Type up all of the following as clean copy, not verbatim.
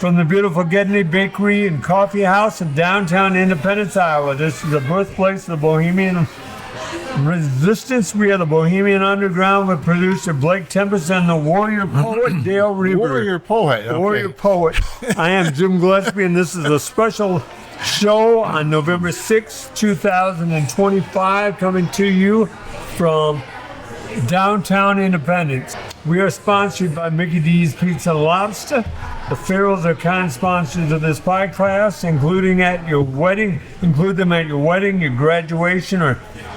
from the beautiful Gedney Bakery and Coffee House in downtown Independence, Iowa. This is the birthplace of the Bohemian Resistance. We are the Bohemian Underground with producer Blake Tempus and the warrior poet Dale Rueber. Warrior poet. Okay. Warrior poet. I am Jim Gillespie, and this is a special show on November 6, 2025, coming to you from downtown Independence. We are sponsored by Mickey D's Pizza and Lobster. The Farrells are kind sponsors of this podcast, include them at your wedding, your graduation, or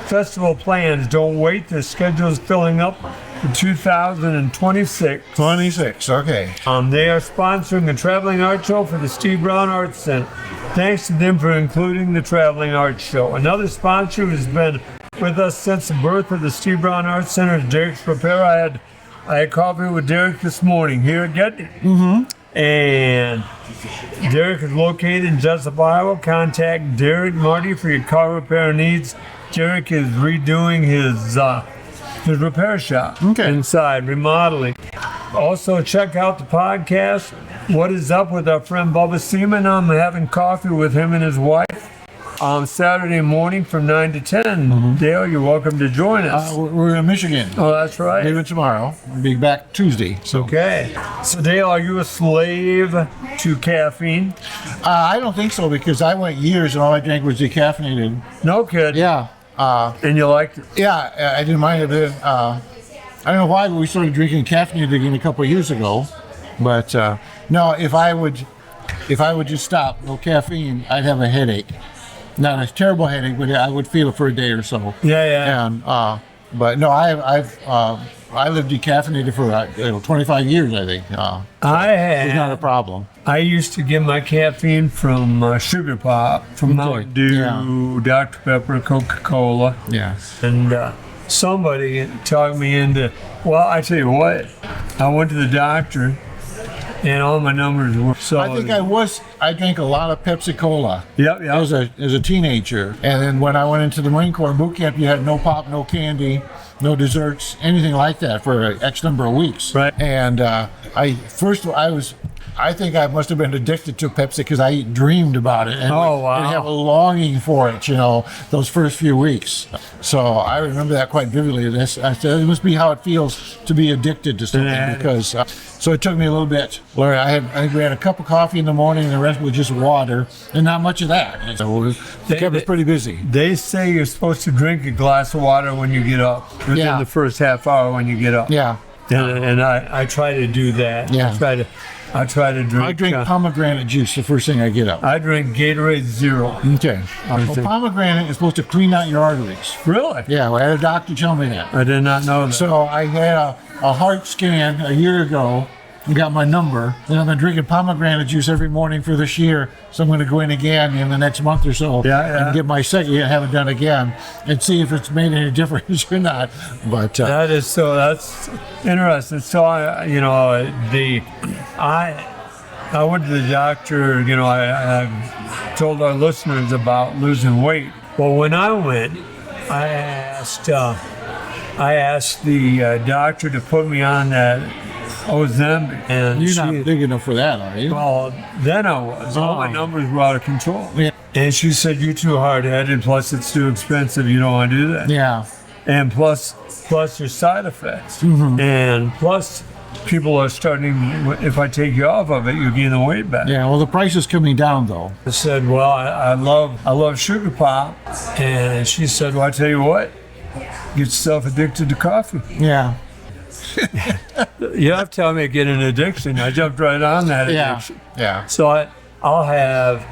festival plans. Don't wait, the schedule is filling up for 2026. 26, okay. They are sponsoring the Traveling Art Show for the Steve Brown Arts Center. Thanks to them for including the Traveling Art Show. Another sponsor who's been with us since the birth of the Steve Brown Arts Center is Derek Rueber. I had coffee with Derek this morning here at Gedney. And Derek is located in Jesup, Iowa. Contact Derek Marty for your car repair needs. Derek is redoing his repair shop inside, remodeling. Also, check out the podcast, What Is Up with our friend Bubba Seaman. I'm having coffee with him and his wife on Saturday morning from 9 to 10. Dale, you're welcome to join us. We're in Michigan. Oh, that's right. Leaving tomorrow. We'll be back Tuesday. So. Okay. So, Dale, are you a slave to caffeine? I don't think so, because I went years and all I drank was decaffeinated. No kid. Yeah. And you liked it? Yeah, I didn't mind it. I don't know why, but we started drinking caffeinated again a couple of years ago. But no, if I would just stop, no caffeine, I'd have a headache. Not a terrible headache, but I would feel it for a day or so. Yeah. And but no, I lived decaffeinated for 25 years, I think. It's not a problem. I used to get my caffeine from Sugar Pop, from Mountain Dew, Dr. Pepper, Coca-Cola. Yeah. And somebody talked me into, well, I tell you what, I went to the doctor and all my numbers were solid. I drank a lot of Pepsi Cola. Yep. As a teenager. And then when I went into the Marine Corps boot camp, you had no pop, no candy, no desserts, anything like that for X number of weeks. Right. And I think I must have been addicted to Pepsi because I dreamed about it and have a longing for it, those first few weeks. So I remember that quite vividly. I said, it must be how it feels to be addicted to something because, so it took me a little bit. I think we had a cup of coffee in the morning and the rest was just water and not much of that. And so it kept us pretty busy. They say you're supposed to drink a glass of water when you get up, within the first half hour when you get up. Yeah. And I try to do that. Yeah. I try to drink. I drink pomegranate juice the first thing I get up. I drink Gatorade Zero. Okay. Well, pomegranate is supposed to clean out your arteries. Really? Yeah, I had a doctor tell me that. I did not know that. So I had a heart scan a year ago and got my number. And I've been drinking pomegranate juice every morning for this year. So I'm going to go in again in the next month or so and get my second. I haven't done again and see if it's made any difference or not. But that's interesting. So I went to the doctor. I told our listeners about losing weight. Well, when I went, I asked the doctor to put me on that Ozempic, and you're not big enough for that, are you? Well, then I was. All my numbers were out of control. Yeah. And she said, "You're too hard-headed. Plus, it's too expensive. You don't want to do that." Yeah. And plus there's side effects. And plus, people are starting. If I take you off of it, you gain the weight back. Yeah. Well, the price is coming down, though. I said, "Well, I love Sugar Pop," and she said, "Well, I tell you what, get yourself addicted to coffee." Yeah. You have to tell me I get an addiction. I jumped right on that addiction. Yeah. So I'll have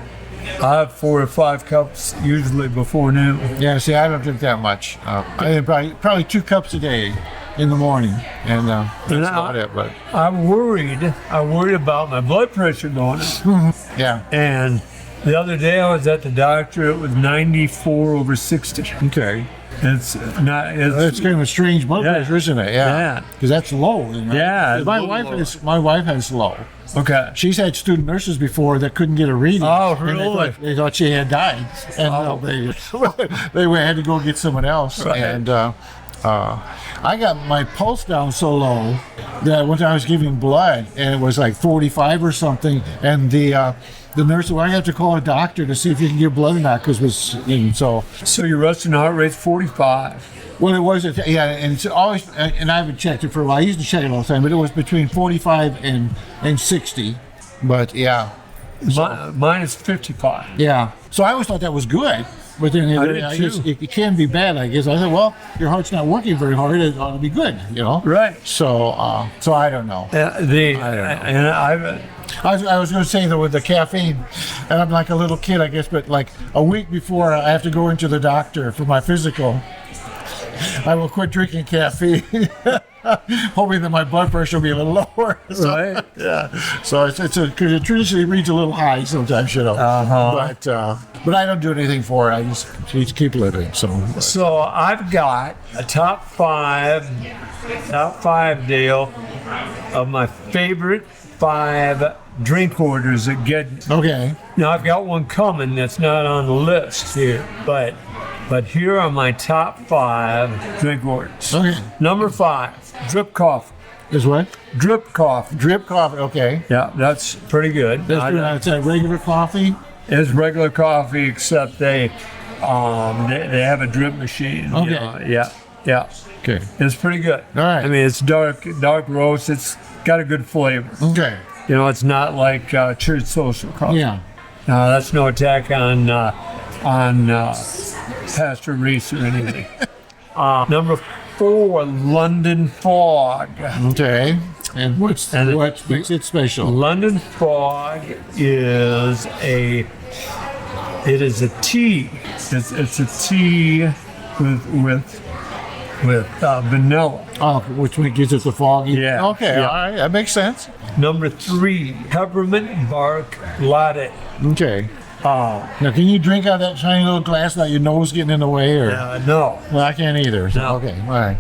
4 or 5 cups usually before noon. Yeah. See, I don't drink that much. I think probably 2 cups a day in the morning, and that's about it. But I worried about my blood pressure going up. Yeah. And the other day I was at the doctor. It was 94/60. Okay. It's not. It's kind of a strange blood pressure, isn't it? Yeah. Because that's low. Yeah. My wife has low. Okay. She's had student nurses before that couldn't get a reading. Oh, really? They thought she had died, and they had to go get someone else. Right. And I got my pulse down so low that one time I was giving blood and it was like 45 or something, and the nurse said, well, I have to call a doctor to see if you can give blood or not, because it was, and so. So your resting heart rate's 45. Well, it was, yeah, and it's always, and I haven't checked it for a while. I used to check it all the time, but it was between 45 and 60. But yeah. Mine is 55. Yeah. So I always thought that was good. But then it can be bad, I guess. I thought, well, your heart's not working very hard. It ought to be good, you know? Right. So I don't know. I don't know. I was going to say, though, with the caffeine, and I'm like a little kid, I guess, but like a week before I have to go into the doctor for my physical, I will quit drinking caffeine, hoping that my blood pressure will be a little lower. So, Right. Yeah. So because it traditionally reads a little high sometimes, you know. But I don't do anything for it. I just keep living. So I've got a top five deal of my favorite 5 drink orders at Gedney. Okay. Now I've got one coming that's not on the list here, but here are my top 5 drink orders. Okay. Number 5, drip coffee. Is what? Drip coffee. Drip coffee. Okay. Yeah, that's pretty good. That's regular coffee. It's regular coffee, except they have a drip machine. Okay. Yeah. Okay. It's pretty good. All right. I mean, it's dark roast. It's got a good flavor. Okay. You know, it's not like church social coffee. Yeah. That's no attack on Pastor Reese or anything. Number 4, London Fog. Okay. And what makes it special? London Fog is a tea. It's a tea with vanilla. Oh, which one gives it the foggy? Yeah. Okay. Yeah. All right. That makes sense. Number 3, peppermint bark latte. Okay. Now, can you drink out of that tiny little glass without your nose getting in the way? Or? No. Well, I can't either. So, No. okay. All right.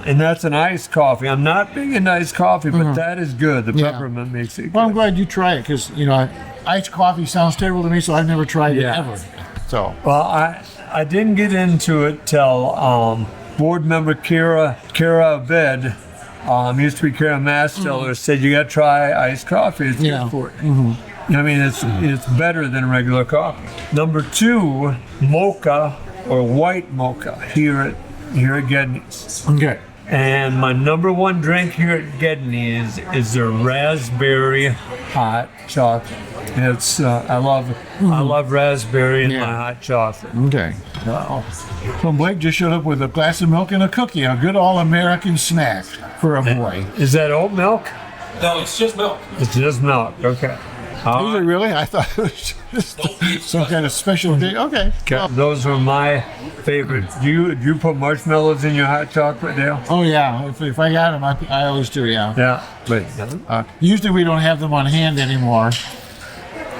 And that's an iced coffee. I'm not big into iced coffee, but that is good. The Yeah. peppermint makes it good. Well, I'm glad you tried it, because, you know, iced coffee sounds terrible to me, so I've never tried it ever. So. Well, I didn't get into it till board member Kara Abed, used to be Kara Mastiller, said you got to try iced coffee. It's good for you. I mean, it's better than regular coffee. Number 2, mocha or white mocha here at Gedney's. Okay. And my number 1 drink here at Gedney is the raspberry hot chocolate. It's I love raspberry in my hot chocolate. Okay. So Blake just showed up with a glass of milk and a cookie, a good all-American snack for a boy. Is that oat milk? No, it's just milk. It's just milk. Okay. Is it really? I thought it was just some kind of special thing. Okay. Well, Those are my favorite. Do you put marshmallows in your hot chocolate, Dale? oh, yeah. If I got them, I always do, yeah. Yeah. But Usually we don't have them on hand anymore.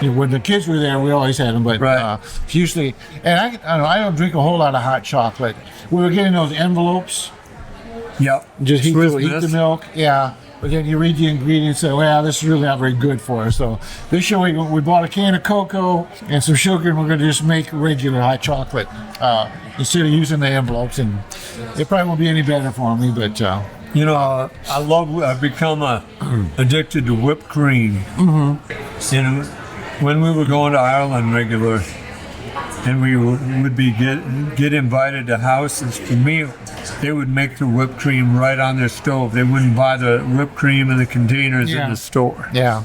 You know, when the kids were there, we always had them, but Right. usually, and I don't drink a whole lot of hot chocolate. We were getting those envelopes, yep. just heat Swiss the Miss. milk, yeah. But then you read the ingredients and say, well, this is really not very good for us. So this year we bought a can of cocoa and some sugar, and we're going to just make regular hot chocolate instead of using the envelopes. And it probably won't be any better for me, but You know, I've become addicted to whipped cream. Mm-hmm. You know, when we were going to Ireland regular, and we would be get invited to houses for meals, they would make the whipped cream right on their stove. They wouldn't buy the whipped cream in the containers in the store. yeah.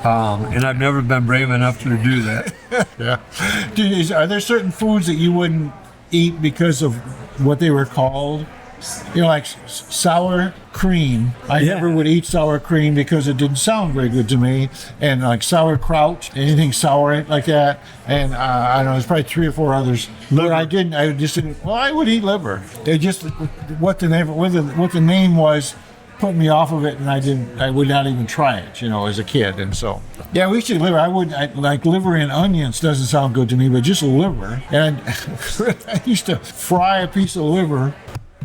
And I've never been brave enough to do that. Yeah. Are there certain foods that you wouldn't eat because of what they were called? You know, like sour cream. I never would eat sour cream because it didn't sound very good to me. And like sauerkraut, anything sour like that. And I don't know, there's probably 3 or 4 others. Liver. I just didn't. Well, I would eat liver. It just what the name was put me off of it, and I would not even try it, you know, as a kid. And so, yeah, we should liver. Like liver and onions doesn't sound good to me, but just liver. And I used to fry a piece of liver.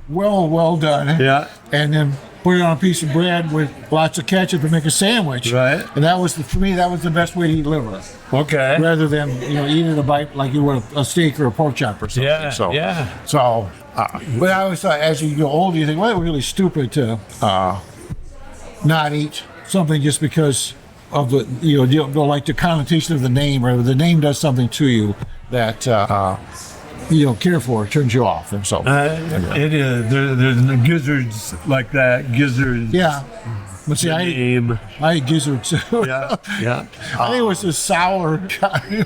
Well done. Yeah. And then put it on a piece of bread with lots of ketchup and make a sandwich. Right. And for me, that was the best way to eat liver. Okay. Rather than, eating a bite like you would a steak or a pork chop or something. Yeah. So, Yeah. So, But I always thought, as you get older, you think, well, it's really stupid to not eat something just because of the, you don't like the connotation of the name, or the name does something to you that you don't care for, it turns you off, and so. It is. There's gizzards like that. Gizzards. Yeah. But see, I ate gizzard too. Yeah. I think it was the sour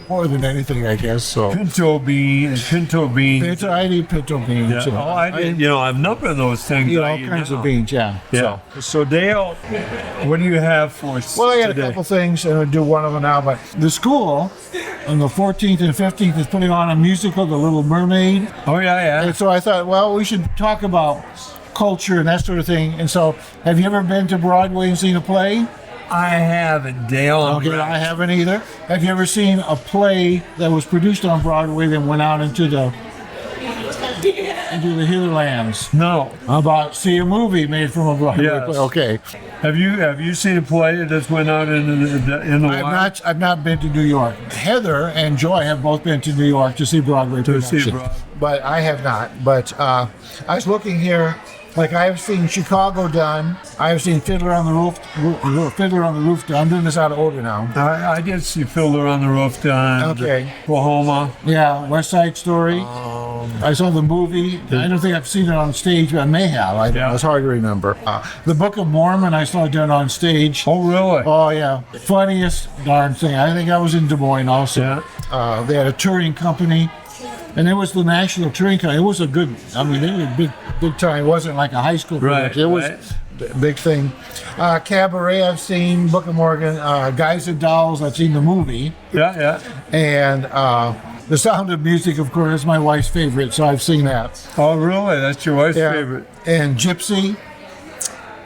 more than anything, I guess. So Pinto beans. I eat pinto beans. Yeah. So I did. I've number of those things. all kinds of beans. Yeah. So Dale, what do you have for us? Well, I got today? a couple things, and I'll do one of them now. But the school on the 14th and 15th is putting on a musical, The Little Mermaid. Oh yeah. And so I thought, well, we should talk about culture and that sort of thing. And so, have you ever been to Broadway and seen a play? I haven't, Dale. Okay, I haven't either. Have you ever seen a play that was produced on Broadway that went out into the Hitherlands? No. See a movie made from a Broadway Yes. play. Okay. Have you seen a play that's went out in the wild? I've not been to New York. Heather and Joy have both been to New York to see Broadway production. But I have not. But I was looking here. Like, I have seen Chicago done. I have seen Fiddler on the Roof done. I'm doing this out of order now. I did see Fiddler on the Roof done. Okay. Oklahoma. Yeah, West Side Story. I saw the movie. I don't think I've seen it on stage, but I may have. I don't know. It's hard to remember. The Book of Mormon, I saw it done on stage. Oh, really? Oh, yeah. Funniest darn thing. I think I was in Des Moines also. Yeah. They had a touring company. And it was the National Touring Company. It was a good, they were big time. It wasn't like a high school production. It was a big thing. Cabaret, I've seen. Book of Mormon. Guys and Dolls, I've seen the movie. Yeah. And The Sound of Music, of course, is my wife's favorite, so I've seen that. Oh, really? That's your wife's favorite? And Gypsy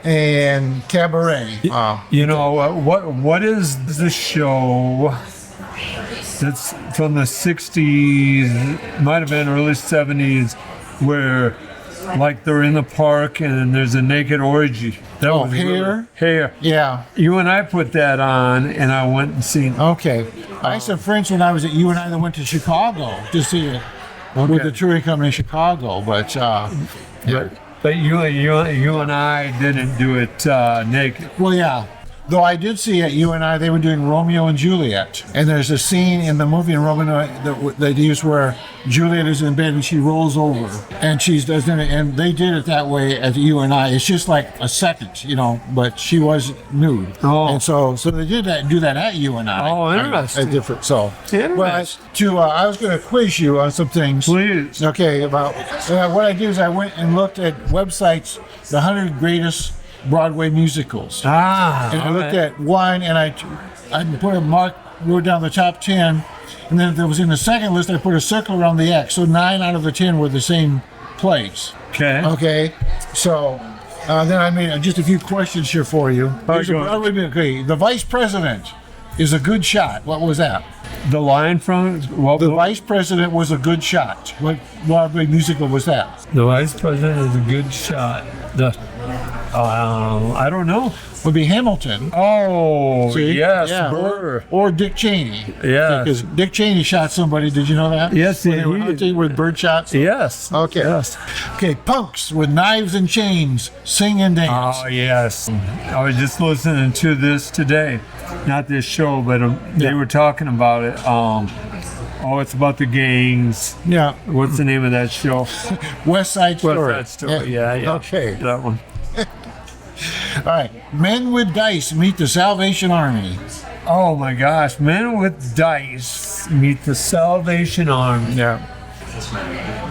and Cabaret. What is the show that's from the 60s, might have been early 70s, where like they're in the park and there's a naked orgy? Hair. Yeah. You and I put that on, and I went and seen. Okay. I had some friends when I was at UNI that went to Chicago to see it with the touring company in Chicago, but But you and I didn't do it naked. Well, yeah. Though I did see at UNI they were doing Romeo and Juliet, and there's a scene in the movie in Romeo that they use where Juliet is in bed and she rolls over, and and they did it that way at UNI. It's just like a second, but she was nude. Oh, and so they did do that at UNI. Oh, interesting. Different. So, interesting. I was going to quiz you on some things. Please. Okay. About what I did is I went and looked at websites, the 100 greatest Broadway musicals. And I looked at one, and I put a mark, wrote down the top 10, and then if it was in the second list, I put a circle around the X. So 9 out of the 10 were the same plays. Okay. So then I made just a few questions here for you. The Vice President is a good shot. What was that? The line from the Vice President was a good shot. What Broadway musical was that? The Vice President is a good shot. I don't know. Would be Hamilton. Oh, see? Yes, yeah. Burr. Or Dick Cheney. Yeah, because Dick Cheney shot somebody. Did you know that? Yes, he were hunting with bird shots. Yes. Okay. Yes. Okay. Punks with knives and chains sing and dance. Oh yes. I was just listening to this today, not this show, but they were talking about it. It's about the gangs. Yeah. What's the name of that show? West Side Story. West Side Story. Yeah. Okay. That one. All right. Men with Dice meet the Salvation Army. Oh my gosh. Men with Dice meet the Salvation Army. Yeah.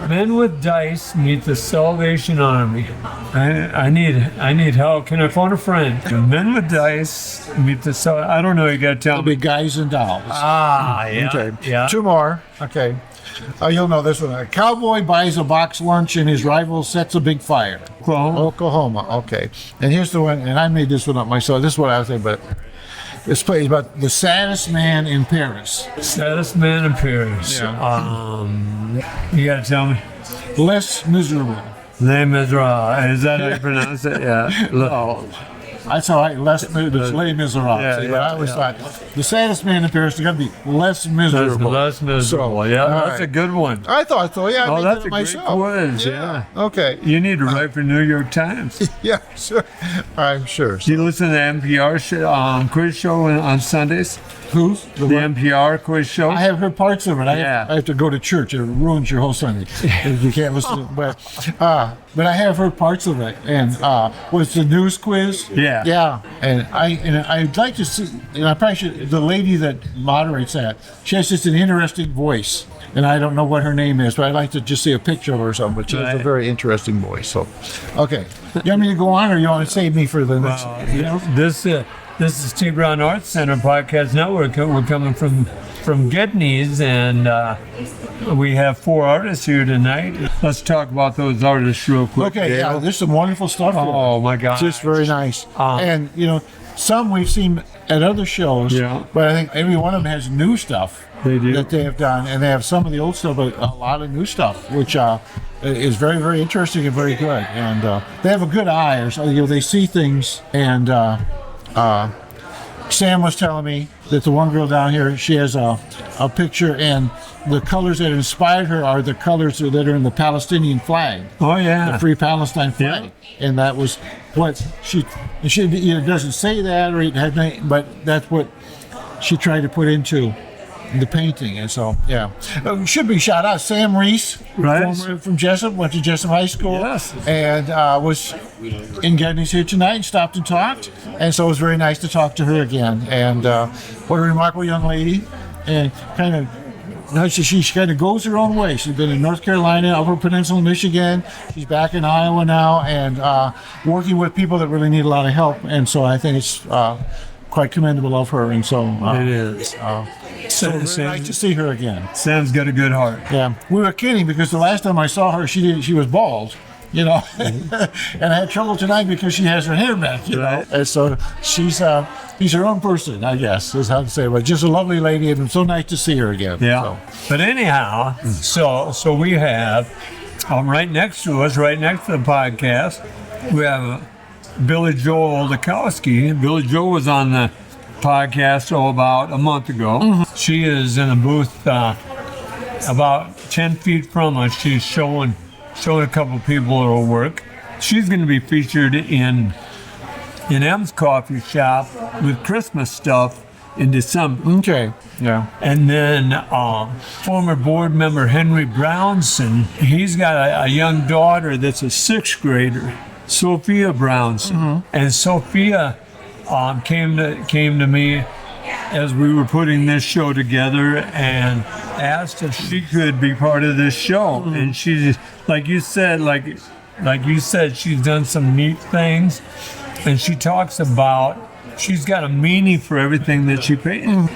Men with Dice meet the Salvation Army. I need help. Can I phone a friend? Men with Dice meet the I don't know. You got to tell me. It'll be Guys and Dolls. Yeah. Okay. Yeah. 2 more. Okay. You'll know this one. A cowboy buys a box lunch and his rival sets a big fire. Oklahoma. Okay. And here's the one, and I made this one up myself. This is what I was thinking, but this play is about the saddest man in Paris. Saddest man in Paris. Yeah. You got to tell me. Les Miserables. Les Miserables. Is that how you pronounce it? Yeah. That's how Les Miserables. Yeah, But I always thought the saddest man in Paris is going to be less miserable. Less miserable. So, yeah, all that's right. a good one. I thought so. Yeah. Oh, I that's did a it great myself. quiz. Yeah. Okay. You need to write for New York Times. Yeah. Sure. I'm sure. Do you listen to the NPR quiz show on Sundays? Who's The NPR quiz show? I have heard parts of it. I Yeah. have to go to church. It ruins your whole Sunday if you can't listen. But I have heard parts of it. And was the news quiz? Yeah. Yeah. And I'd like to see. And I probably should. The lady that moderates that, she has just an interesting voice. And I don't know what her name is, but I'd like to just see a picture of her or something. But she has a Right. very interesting voice. So, okay. You want me to go on, or you want to save me for the next? You know? This is Steve Brown Arts Center Podcast Network. We're coming from Gedney's, and we have 4 artists here tonight. Let's talk about those artists real quick. Okay, Dale. yeah, there's some wonderful stuff here. Oh my God! Just very nice. And, some we've seen at other shows, Yeah. but I think every one of them has new stuff They do. that they have done. And they have some of the old stuff, but a lot of new stuff, which is very, very interesting and very good. And they have a good eye, or so, they see things. And Sam was telling me that the one girl down here, she has a picture, and the colors that inspired her are the colors that are in the Palestinian flag. Oh yeah. The Free Palestine flag, and that was what she doesn't say that, or it had, but that's what she tried to put into the painting. And so should be shout out Sam Reese, Right. from Jesup, went to Jesup High School, Yes. and was in Gedney's here tonight, stopped and talked, and so it was very nice to talk to her again. And what a remarkable young lady, and kind of. She kind of goes her own way. She's been in North Carolina, Upper Peninsula, Michigan. She's back in Iowa now, and working with people that really need a lot of help. And so I think it's quite commendable of her. And so It is. so very nice to see her again. Sam's got a good heart. Yeah, we were kidding because the last time I saw her, she was bald. And I had trouble tonight because she has her hair back, Right. And so she's her own person, I guess, is how to say it. But just a lovely lady, and it's so nice to see her again. Yeah. So. But anyhow, so we have right next to us, right next to the podcast, we have Billy Joel Oldakowski. Billy Joel was on the podcast about a month ago. Mm-hmm. She is in a booth about 10 feet from us. She's showing a couple people her work. She's going to be featured in M's coffee shop with Christmas stuff in December. Okay. Yeah. And then former board member Henry Brownson, he's got a young daughter that's a 6th grader, Sophia Brownson. Mm-hmm. And Sophia came to me as we were putting this show together and asked if she could be part of this show. Mm-hmm. And she, like you said, she's done some neat things. And she talks about she's got a meaning for everything that she painted. A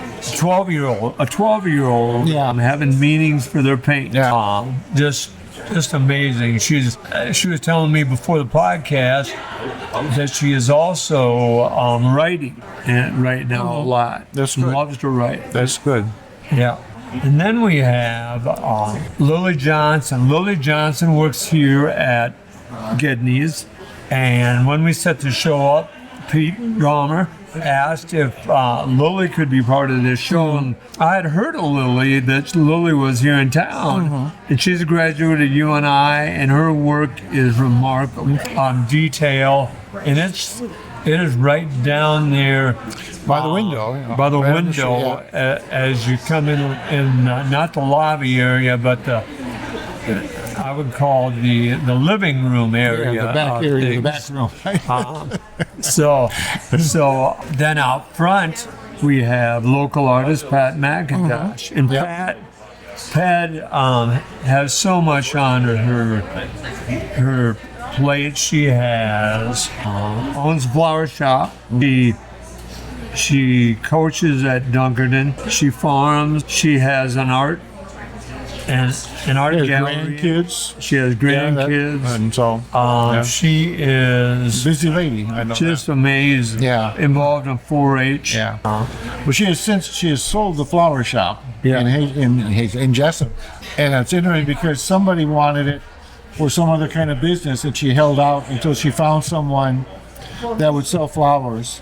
12-year-old having meanings for their paint. Yeah. Just amazing. She was telling me before the podcast that she is also writing right now a lot. That's good. Loves to write. That's good. Yeah. And then we have Lily Johnson. Lily Johnson works here at Gedney's. And when we set the show up, Pete Gomer asked if Lily could be part of this show. And I had heard of Lily, that Lily was here in town. And she's a graduate of UNI, and her work is remarkable on detail. And it is right down there By the window. by the Right window as you come in not the lobby area, but I would call the living room area. Yeah, the back area, the back room. So then out front we have local artist Pat McIntosh, and Pat has so much on her plate. She has owns a flower shop. She coaches at Dunkerton. She farms. She has an art gallery. Grandkids. She has grandkids. And so she is busy lady. I know just amazing. Yeah. Involved in 4-H. Yeah. Well, she has sold the flower shop Yeah. in Jesup, and it's interesting because somebody wanted it for some other kind of business, and she held out until she found someone that would sell flowers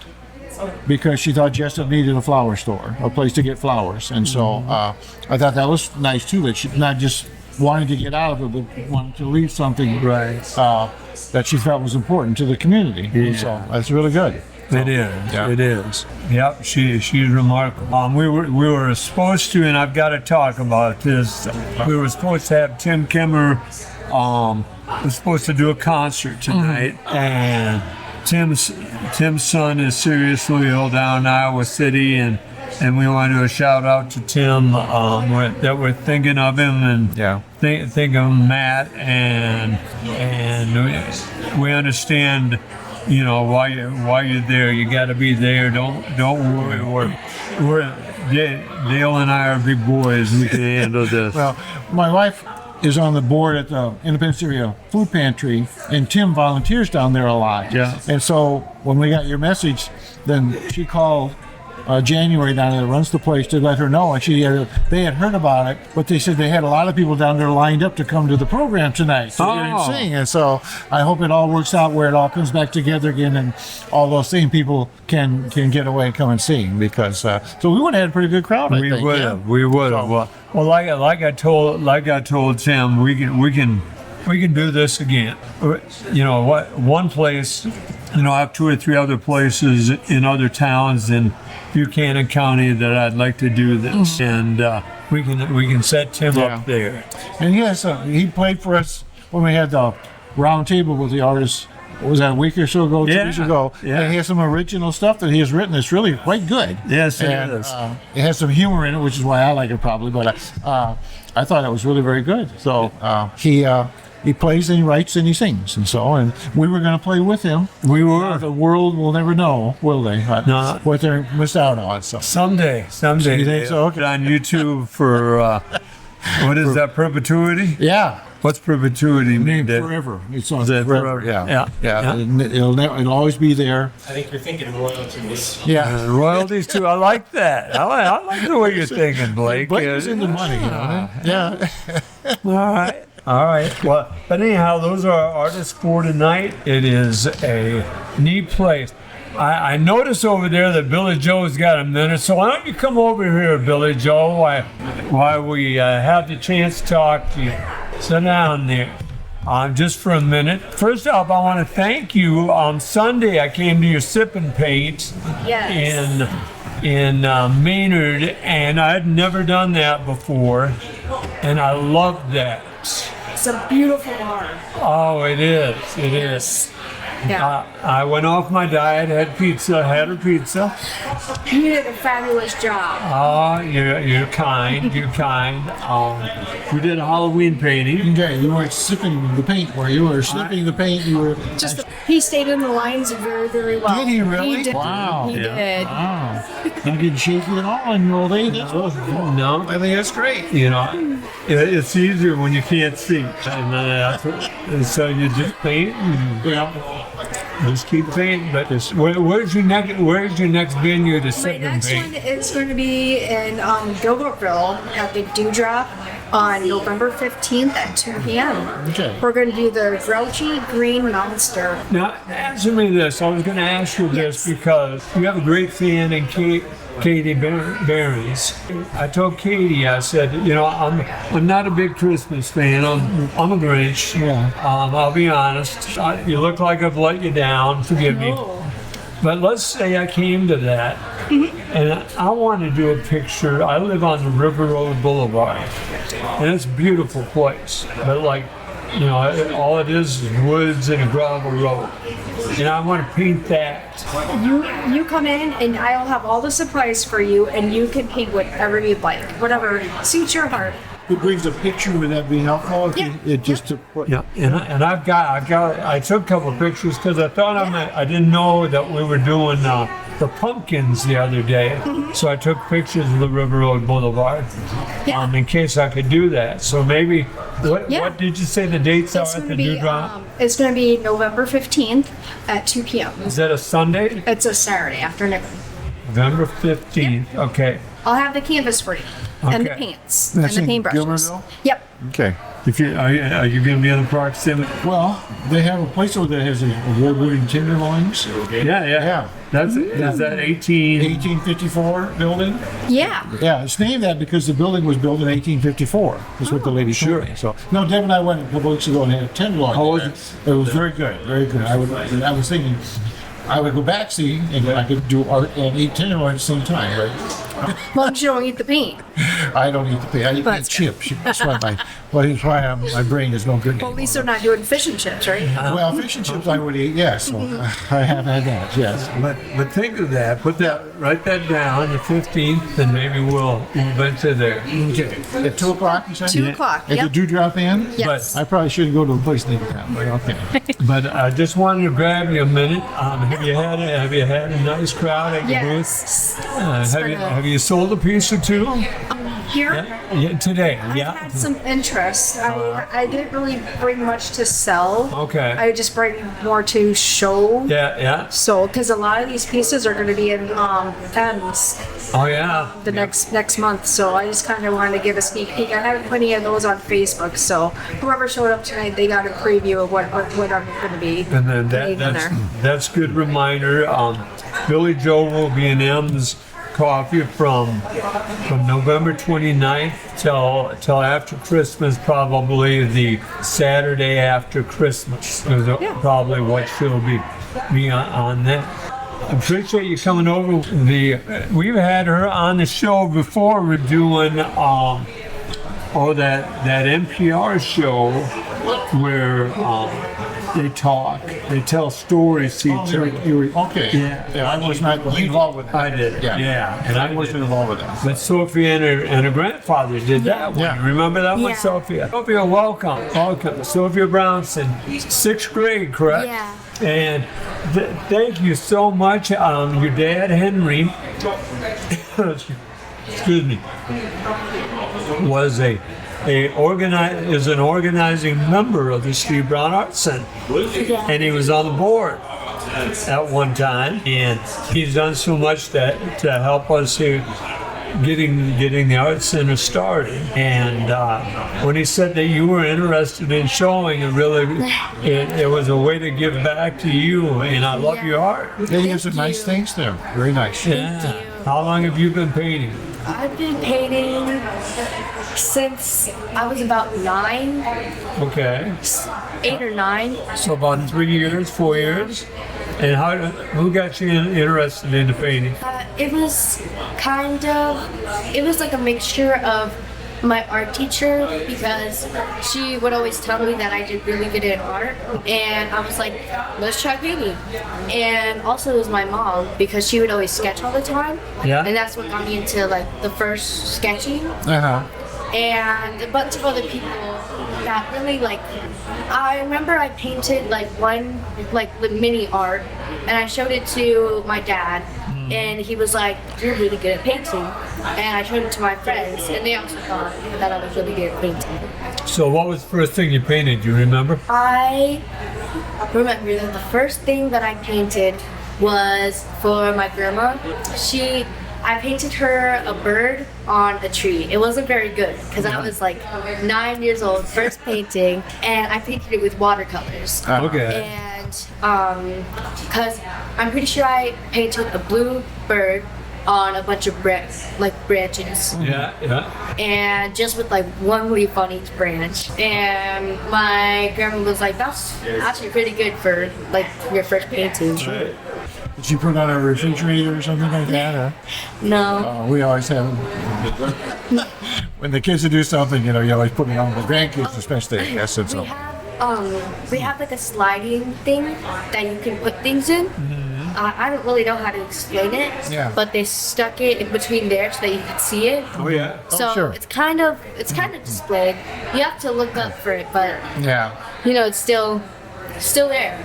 because she thought Jesup needed a flower store, a place to get flowers. And so I thought that was nice too, that she not just wanted to get out of it, but wanted to leave something that she felt was important to the community. Yeah. And so that's really good. It is. Yeah. It is. Yep. She's remarkable. We were supposed to, and I've got to talk about this. We were supposed to have Tim Kimmer. Was supposed to do a concert tonight, and Tim's son is seriously ill down in Iowa City, and we want to do a shout out to Tim that we're thinking of him and think of Matt, and we understand, you know, why you're there. You got to be there. Don't worry. Dale and I are big boys. We can handle this. Well, my wife is on the board at the Independence Area Food Pantry, and Tim volunteers down there a lot. Yeah. And so when we got your message, then she called January down there, runs the place, to let her know, and they had heard about it, but they said they had a lot of people down there lined up to come to the program tonight to hear him sing. And so I hope it all works out where it all comes back together again, and all those same people can get away and come and sing, because so we would have had a pretty good crowd. I think. We would have. Well, like I told Tim, we can do this again. You know what? One place, you know, I have 2 or 3 other places in other towns in Buchanan County that I'd like to do this, and we can set Tim up there. And yes, he played for us when we had the round table with the artists. What was that, a week or so ago, 2 weeks ago? Yeah. And he has some original stuff that he has written that's really quite good. Yes, it is. It has some humor in it, which is why I like it probably, but I thought it was really very good. So he plays and he writes and he sings, and we were going to play with him. We were. The world will never know, will they? No. What they missed out on. So Someday. You think so? Okay. On YouTube for what is that, perpetuity? Yeah. What's perpetuity mean? Forever. It's on forever. Yeah. It'll always be there. I think you're thinking royalties. Yeah. Royalties too. I like that. I like the way you're thinking, Blake. Blake is in the money, you know? Yeah. All right. Well, but anyhow, those are our artists for tonight. It is a neat place. I noticed over there that Billy Joe's got a minute, so why don't you come over here, Billy Joe, while we have the chance to talk to you. Sit down there just for a minute. First off, I want to thank you. On Sunday, I came to your sip and paint in Maynard, and I'd never done that before, and I loved that. It's a beautiful art. Oh, it is. It is. Yeah. I went off my diet, had a pizza. You did a fabulous job. Oh, you're kind. You're kind. We did a Halloween painting. Okay, you weren't sipping the paint, were you? Or snipping the paint? You were He stayed in the lines very, very well. Did he really? He did. Wow. He did. Wow. Not getting shaky at all in your old age. No. I think that's great. You know, it's easier when you can't see, and so you just paint. Just keep painting. But where's your next venue to My sit and next paint? one is going to be in Gilbertville at the Dewdrop on November 15th at 2 p.m. Okay. We're going to do the Grouchy Green Monster. Now, answer me this. I was going to ask you this because you have a great fan in Katie Behrens. I told Katie, I said, you know, I'm not a big Christmas fan. I'm a Grinch. Yeah. I'll be honest. You look like I've let you down. Forgive me. But let's say I came to that, and I want to do a picture. I live on the River Road Boulevard, and it's a beautiful place. But like, you know, all it is woods and a gravel road. And I want to paint that. You come in and I'll have all the supplies for you, and you can paint whatever you'd like, whatever suits your heart. Who brings a picture? Would that be helpful? It just to put. Yeah, and I took a couple of pictures because I thought I didn't know that we were doing the pumpkins the other day, so I took pictures of the River Road Boulevard in case I could do that. So maybe what did you say the dates are at the Dewdrop? It's going to be November 15th at 2 p.m. Is that a Sunday? It's a Saturday afternoon. November 15th. Okay. I'll have the canvas for you and the Okay. paints That's and the in paintbrushes. Gilbertville? Yep. Okay. If you are you going to be in the proximity? Well, they have a place over there that has award-winning tenderloins. Yeah. Is that 1854 building. Yeah. Yeah, it's named that because the building was built in 1854. Is what the lady told me. So no, Deb and I went a couple weeks ago and had a tenderloin. How was it? It was very good, very good. I was thinking I would go back see and I could do art and eat tenderloin at the same time. Right? As long as you don't eat the paint. I don't eat the pig. I eat the chips. That's why my brain is no good. Well, at least they're not doing fish and chips, right? Well, fish and chips I would eat, yes. So I have had that, yes. But think of that. Write that down, the 15th, and maybe we'll venture there. Okay. At 2 o'clock, you said? 2 o'clock, At the yep. Dewdrop Inn? Yes. I probably shouldn't go to a place named that, but okay. But I just wanted to grab you a minute. Have you had a nice crowd at your Yes. booth? Have you sold a piece or two? Here? Yeah, today. I Yeah. had some interest. I didn't really bring much to sell. Okay. I just bring more to show. Yeah. So, because a lot of these pieces are going to be in pens Oh yeah. the next month. So I just kind of wanted to give a sneak peek. I have plenty of those on Facebook. So whoever showed up tonight, they got a preview of what I'm going to be. And then putting in there. that's good reminder. Billy Joe will be in M's Coffee from November 29th till after Christmas, probably the Saturday after Christmas. Is probably what she'll be on that. I appreciate you coming over. We've had her on the show before. We're doing that NPR show where they tell stories to each other. Okay. Yeah, I was not involved with that. I did. Yeah. And I wasn't involved with that. But Sophia and her grandfather did that one. Yeah. Remember that one, Yeah. Sophia? Sophia, welcome. Sophia Brownson, 6th grade, correct? Yeah. And thank you so much. Your dad, Henry, excuse me, was is an organizing member of the Steve Brown Arts Center, and he was on the board at one time, and he's done so much to help us here getting the Arts Center started. And when he said that you were interested in showing, it was a way to give back to you, and I love your art. They have some nice things there. Very nice. Yeah. How long have you been painting? I've been painting since I was about 9, Okay. 8 or 9. So about 3 years, 4 years? And who got you interested in the painting? It was like a mixture of my art teacher, because she would always tell me that I did really good at art, and I was like, let's try painting. And also it was my mom, because she would always sketch all the time. Yeah. And that's what got me into like the first sketching. Uh-huh. And a bunch of other people that really I remember I painted one mini art, and I showed it to my dad, and he was like, you're really good at painting. And I showed it to my friends, and they also thought that I was really good at painting. So what was the first thing you painted? Do you remember? I remember that the first thing that I painted was for my grandma. I painted her a bird on a tree. It wasn't very good because I was 9 years old, first painting, and I painted it with watercolors. Okay. And because I'm pretty sure I painted a blue bird on a bunch of branches. Yeah. And just with one leaf on each branch. And my grandma was like, that's actually pretty good for your first painting. Right. Did you put it on a refrigerator or something like that? Or? No. We always have when the kids do something, you always put it on the grandkids, especially. Yes, and so. We have a sliding thing that you can put things in. I don't really know how to explain it, but they stuck it in between there so that you could see it. Oh yeah. So sure. it's kind of displayed. You have to look up for it, but Yeah. it's still there.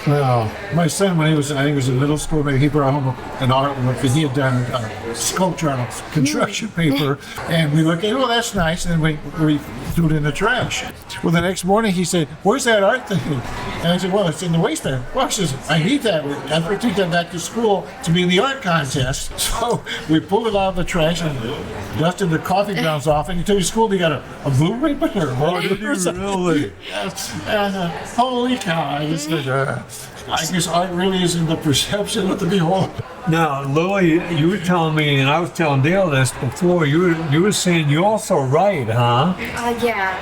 Well, my son, when he was, I think he was in middle school, maybe he brought home an artwork that he had done, sculpture on a construction paper, and we looked at, oh, that's nice, and then we threw it in the trash. Well, the next morning he said, where's that art thing? And I said, well, it's in the waste bin. Well, he says, I need that. I have to take that back to school to be in the art contest. So we pulled it out of the trash and dusted the coffee grounds off, and he took it to school, he got a blue ribbon or what? Really? And, holy cow, I guess art really is in the perception of the beholder. Now, Lily, you were telling me, and I was telling Dale this before, you were saying you also write, huh? Yeah.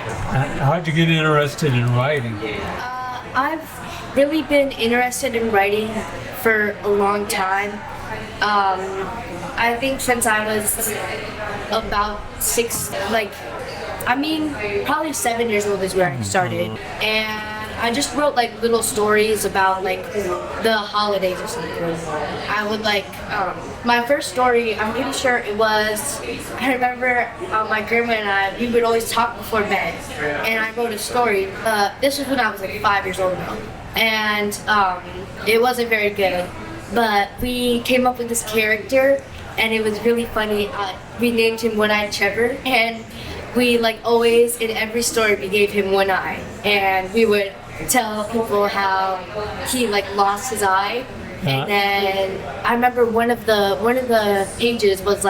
How'd you get interested in writing? I've really been interested in writing for a long time. I think since I was about probably 7 years old is where I started. And I just wrote like little stories about like the holidays or something. I would my first story, I'm pretty sure it was, I remember my grandma and we would always talk before bed. And I wrote a story. This was when I was like 5 years old now. And it wasn't very good. But we came up with this character and it was really funny. We named him One-Eyed Trevor, and we always in every story we gave him one eye, and we would tell people how he lost his eye. And then I remember one of the pages was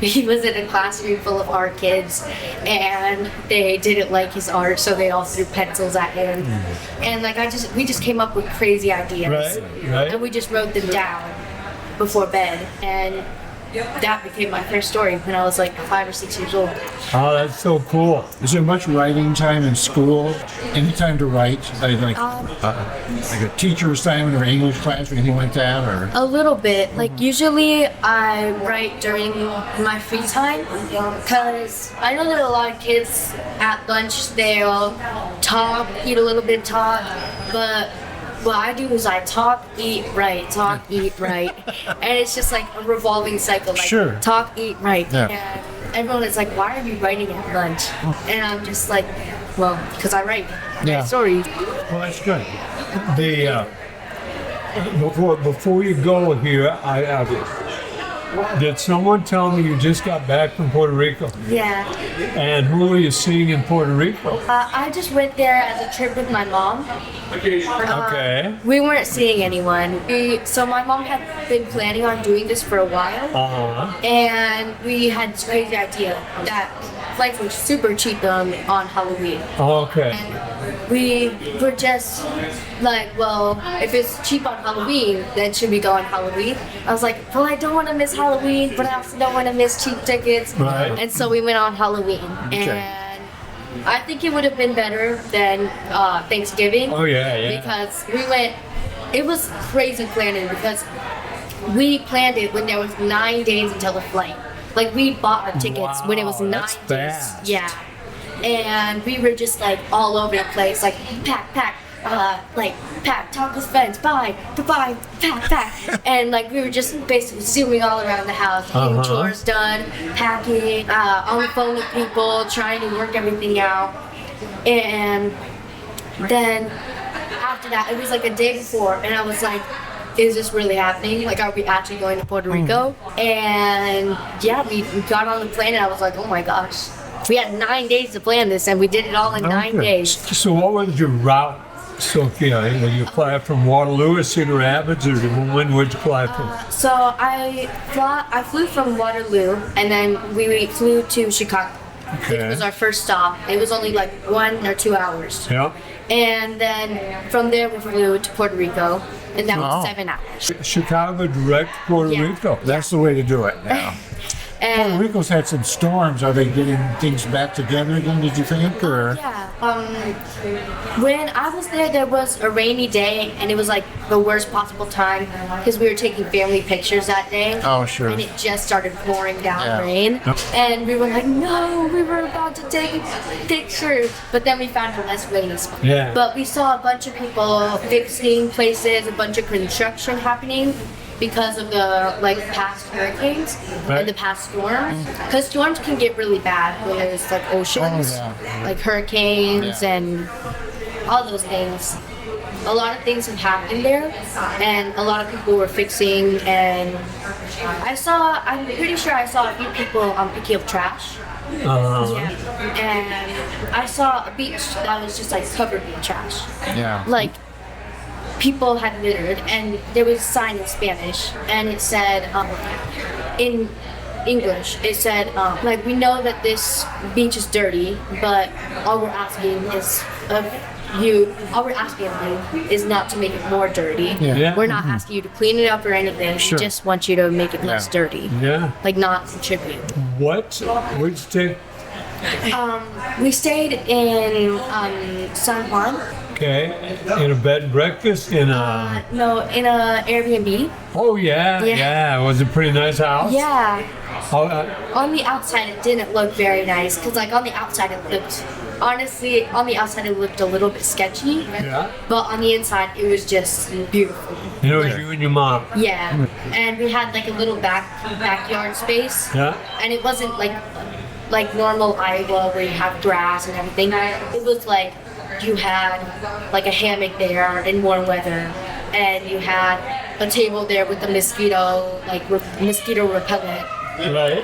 he was in a classroom full of art kids and they didn't like his art, so they all threw pencils at him. And we just came up with crazy ideas. Right. And we just wrote them down before bed, and that became my first story when I was 5 or 6 years old. Oh, that's so cool. Is there much writing time in school? Any time to write? Like a teacher assignment or English class or anything like that? Or A little bit. Usually I write during my free time because I know that a lot of kids at lunch, they'll talk, eat a little bit, talk, but what I do is I talk, eat, write, talk, eat, write. And it's just a revolving cycle. Sure. Talk, eat, write. Yeah. And everyone is why are you writing at lunch? And I'm just well, because I write. Yeah. Stories. well, that's good. Before you go here, did someone tell me you just got back from Puerto Rico? Yeah. And who are you seeing in Puerto Rico? I just went there as a trip with my mom. Okay. We weren't seeing anyone. So my mom had been planning on doing this for a while. And we had this crazy idea that flights were super cheap on Halloween. Okay. And we were just well, if it's cheap on Halloween, then should we go on Halloween? I was well, I don't want to miss Halloween, but I also don't want to miss cheap tickets. Right. And so we went on Halloween. Okay. And I think it would have been better than Thanksgiving. Oh, yeah. Because it was crazy planning because we planned it when there was 9 days until the flight. We bought our tickets when it was 9 that's days. fast. Yeah. And we were just all over the place, pack, pack, talk with friends, bye, goodbye, pack. And we were just basically zooming all around the house, getting chores done, packing, on the phone with people, trying to work everything out. And then after that, it was a day before, and I was is this really happening? Are we actually going to Puerto Rico? And yeah, we got on the plane and I was oh my gosh. We had 9 days to plan this and we did it all in 9 days. So what was your route, Sophia? When you fly from Waterloo or Cedar Rapids, or when would you fly from? So I flew from Waterloo and then we flew to Chicago. Okay. It was our first stop. It was only 1 or 2 hours. Yeah. And then from there we flew to Puerto Rico, and that was 7 hours. Chicago direct to Puerto Yeah. Rico. That's the way to do it now. Puerto And Rico's had some storms. Are they getting things back together again, did you think? Or yeah, when I was there was a rainy day, and it was the worst possible time because we were taking family pictures that day. Oh, sure. And it just started pouring down Yeah. rain, and we were no, we were about to take pictures, but then we found a less rainy spot. Yeah. But we saw a bunch of people fixing places, a bunch of construction happening because of the past hurricanes and the past storms. Because storms can get really bad when there's oceans, Oh, yeah. hurricanes Yeah. and all those things. a lot of things have happened there, and a lot of people were fixing. And I'm pretty sure I saw a few people picking up trash. Yeah, and I saw a beach that was just like covered in trash. Yeah. Like people had littered, and there was a sign in Spanish, and it said in English, it said like, we know that this beach is dirty, but all we're asking of you is not to make it more dirty. Yeah. We're not asking you to clean it up or anything. Sure. We just want you to make it less dirty. Yeah. Like, not contribute. What? Where'd you take? We stayed in San Juan. Okay. In a bed and breakfast in a. No, in a Airbnb. Oh yeah. Yeah. Yeah. It was a pretty nice house. Yeah. How, On the outside, it didn't look very nice, because like on the outside it looked a little bit sketchy. yeah. But on the inside, it was just beautiful. You know, it was you and your mom. Yeah, and we had like a little backyard space. Yeah. And it wasn't like normal Iowa where you have grass and everything. It was like you had like a hammock there in warm weather, and you had a table there with the mosquito repellent. Right.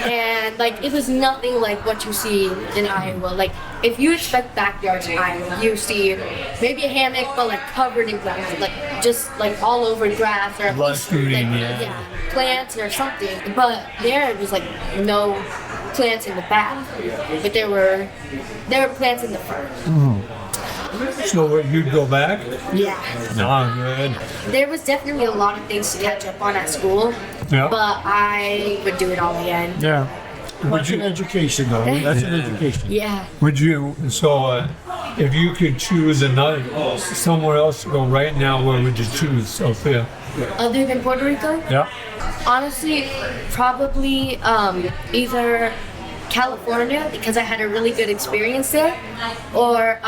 And like, it was nothing like what you see in Iowa. Like, if you expect backyards in Iowa, you see maybe a hammock, but like covered in grass, like just like all over grass, or Lush-green, like, yeah. plants or something. But there it was like no plants in the back, but there were plants in the front. So what, you'd go back? Yeah. Oh, good. There was definitely a lot of things to catch up on at school, Yeah. but I would do it all again. Yeah. That's an education, though. That's an education. Yeah. Would you? So, if you could choose somewhere else to go right now, where would you choose, Sophia? Other than Puerto Rico? Yeah. Honestly, probably either California, because I had a really good experience there, or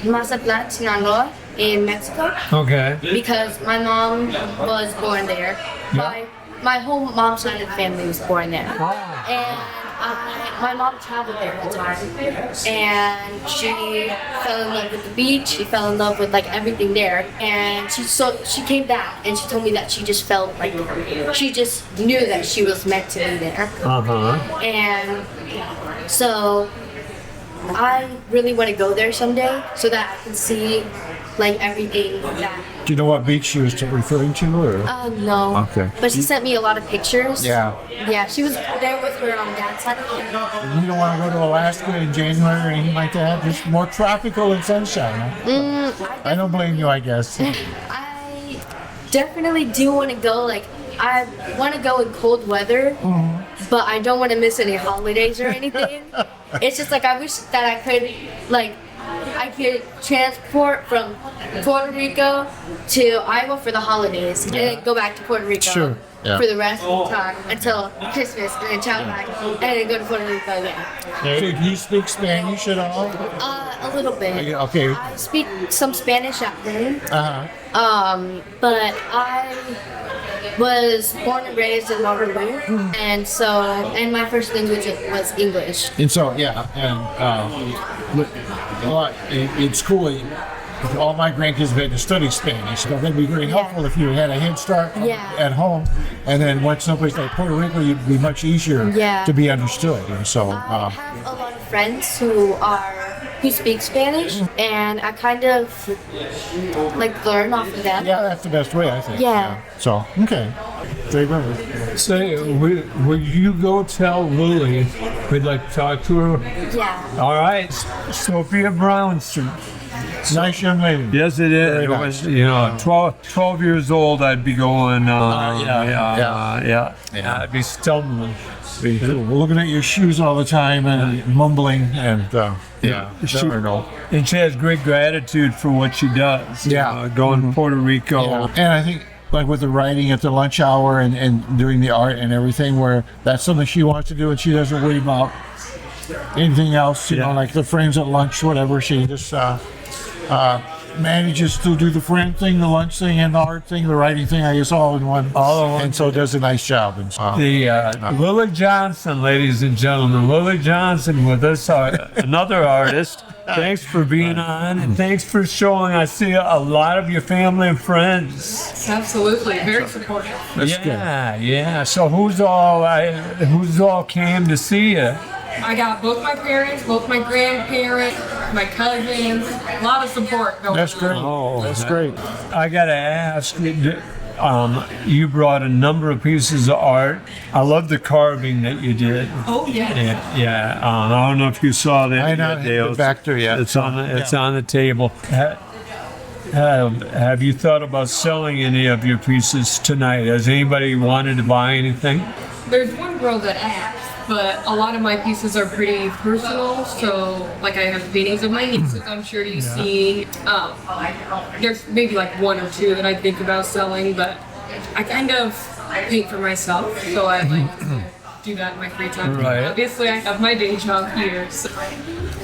Mazatlan, Sinaloa in Mexico, Okay. because my mom was born there. Yeah. My whole mom's side of the family was born there. Ah. And my mom traveled there all the time, and she fell in love with the beach. She fell in love with like everything there, and she came back and she told me that she just felt like she just knew that she was meant to be there. And so I really want to go there someday so that I can see like everything that. Do you know what beach she was referring to, or? No. Okay. But she sent me a lot of pictures. Yeah. Yeah, she was there with her dad's side of the family. You don't want to go to Alaska in January or anything like that? Just more tropical and sunshine. Huh? I don't blame you, I guess. I definitely do want to go. Like, I want to go in cold weather, but I don't want to miss any holidays or anything. It's just like, I wish that I could transport from Puerto Rico to Iowa for the holidays, and then go back to Puerto Rico Sure. Yeah. for the rest of the time until Christmas, and then travel back, and then go to Puerto Rico again. So do you speak Spanish at all? A little bit. Okay. I speak some Spanish at home. But I was born and raised in Rueber, and my first language was English. And so, yeah, it's cool. All my grandkids have had to study Spanish, so that'd be very helpful if you had a head start at home, and then went someplace like Puerto Rico, you'd be much easier to be understood. And so, I have a lot of friends who speak Spanish, and I kind of like learn off of them. yeah, that's the best way, I think. Yeah. So, okay. Very good. Say, will you go tell Lily we'd like to talk to her? Yeah. All right, Sophia Brownstone. Nice young lady. Yes, it is. Very It nice. was, 12 years old, I'd be going, Yeah. I'd be stumbling. We're looking at your shoes all the time and mumbling, and never know. And she has great gratitude for what she does. Yeah. Going to Puerto Rico. Yeah. And I think, like with the writing at the lunch hour and doing the art and everything, where that's something she wants to do, and she doesn't worry about anything else, you know, like the friends at lunch, whatever. She just manages to do the friend thing, the lunch thing, and the art thing, the writing thing, I guess, all in one. And so does a nice job. And so, Lily Johnson, ladies and gentlemen. Lily Johnson with us, another artist. Thanks for being on, and thanks for showing. I see a lot of your family and friends. Absolutely, very supportive. Yeah. So who's all came to see you? I got both my parents, both my grandparents, my cousins. A lot of support going That's on. great. Oh, That's great. I gotta ask. You brought a number of pieces of art. I love the carving that you did. Oh yeah. Yeah. I don't know if you saw that. I know. Dale. Back there, yeah. It's on the table. Have you thought about selling any of your pieces tonight? Has anybody wanted to buy anything? There's one girl that asked, but a lot of my pieces are pretty personal. So, like, I have paintings of my nieces. I'm sure you see. There's maybe like one or two that I think about selling, but I kind of paint for myself, so I like to do that in my free time. Right. Obviously, I have my day job here. So.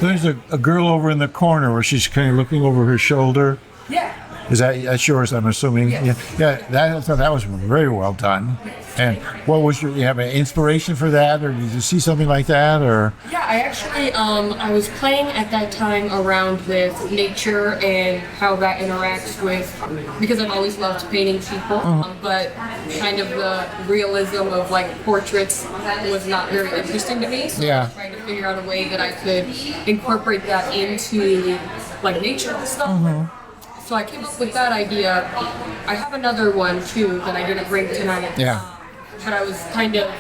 There's a girl over in the corner where she's kind of looking over her shoulder. Yeah. That's yours, I'm assuming? Yes. Yeah, that was very well done. And what was you have an inspiration for that, or did you see something like that, or? Yeah, I actually, I was playing at that time around with nature and how that interacts with, because I've always loved painting people, but kind of the realism of like portraits was not very interesting to me. So I was trying to figure out a way that I could incorporate that into like nature and stuff. So I came up with that idea. I have another one too that I didn't bring tonight. Yeah. But I was kind of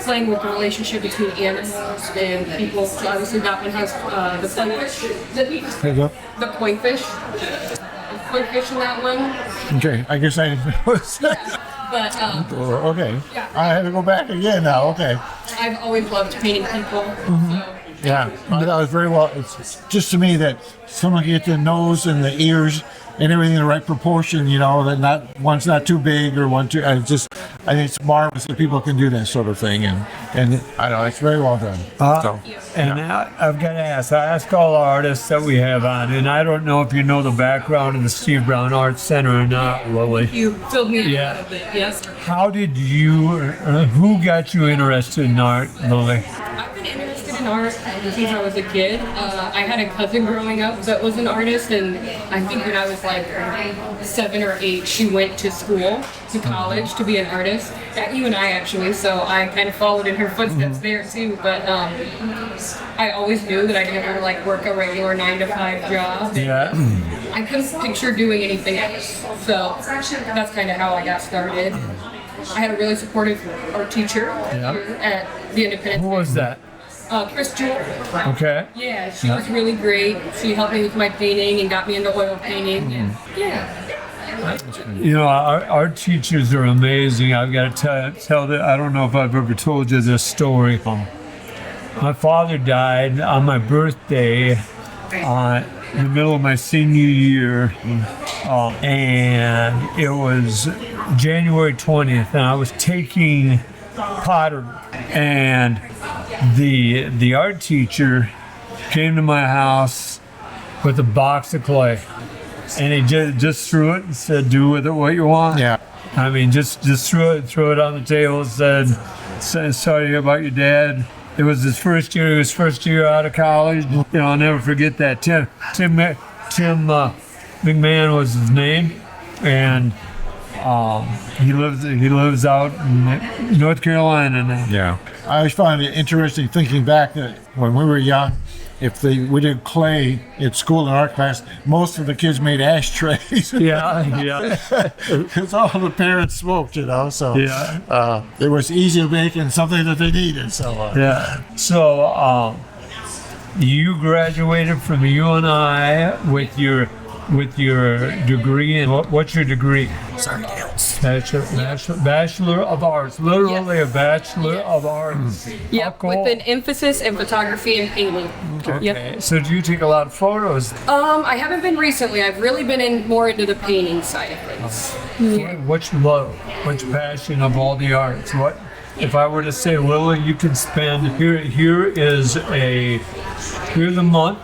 playing with the relationship between animals and people. So obviously that one has the koi fish. There you go. The koi fish. The koi fish in that one. Okay, I guess I didn't notice that. But Okay. Yeah. I had to go back again now. Okay. I've always loved painting people. So. Yeah, that was very well. It's just to me that someone can get the nose and the ears and everything in the right proportion. You know, that one's not too big or one too. I think it's marvelous that people can do that sort of thing, and I know it's very well done. Now I've got to ask. I ask all artists that we have on, and I don't know if you know the background of the Steve Brown Arts Center or not, Lily. You filled me in Yeah. a little bit, yes. How did you? Who got you interested in art, Lily? I've been interested in art since I was a kid. I had a cousin growing up that was an artist, and I think when I was like 7 or 8, she went to school, to college, to be an artist. At UNI actually, so I kind of followed in her footsteps there too. But I always knew that I didn't want to like work a regular 9-to-5 job. Yeah. I couldn't picture doing anything else. So that's kind of how I got started. I had a really supportive art teacher here at the Independence. Who was that? Chris Jewell. Okay. Yeah, she was really great. She helped me with my painting and got me into oil painting. And, yeah. You know, our teachers are amazing. I've got to tell that. I don't know if I've ever told you this story. My father died on my birthday in the middle of my senior year, and it was January 20th, and I was taking pottery, and the art teacher came to my house with a box of clay, and he just threw it and said, "Do with it what you want." Yeah. I mean, just threw it on the table and said, "Sorry about your dad." It was his first year out of college. You know, I'll never forget that. Tim McMahon was his name, and he lives out in North Carolina now. Yeah. I always found it interesting thinking back that when we were young, we did clay at school in art class, most of the kids made ashtrays. Yeah. Because all the parents smoked, you know, so Yeah. it was easy to make and something that they needed. So Yeah. So you graduated from UNI with your degree, and what's your degree? Sorry, Dale. Bachelor of Arts, literally Yes. a Bachelor of Arts. Yep, Cool. with an emphasis in photography and painting. Okay. Yep. So do you take a lot of photos? I haven't been recently. I've really been more into the painting side of things. What's your love? What's your passion of all the arts? What if I were to say, Lily, you can spend here's a month.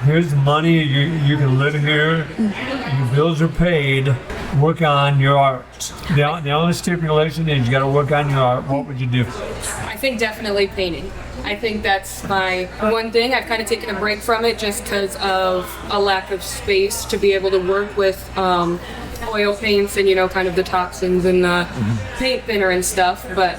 Here's the money. You can live here. Your bills are paid. work on your art. The only stipulation is you got to work on your art. What would you do? I think definitely painting. I think that's my one thing. I've kind of taken a break from it just because of a lack of space to be able to work with oil paints and, kind of the toxins and the paint thinner and stuff. But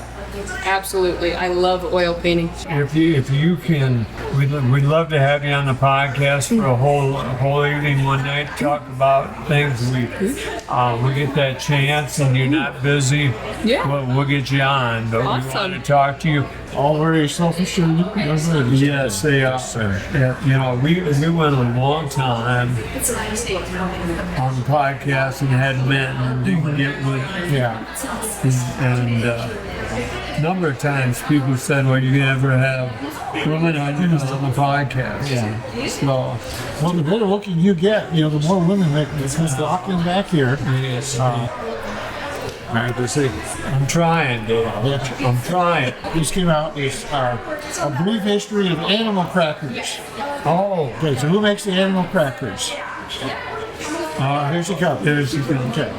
absolutely, I love oil painting. If you can, we'd love to have you on the podcast for a whole evening one night, talk about things. We get that chance and you're not busy. Yeah. We'll get you on. But Awesome. we want to talk to you. All very self-assured. Yes, they are. Yeah, we went a long time on the podcast and had met and didn't get with. Yeah. And a number of times people said, well, you can never have women on the podcast. Yeah. So, Well, the better looking you get, the more women that flock in back here. yes, Right to see. I'm trying, Dave. I'm trying. This came out is A Brief History of Animal Crackers. Oh, Okay, so who makes the animal crackers? Here she comes. there's you can. Okay.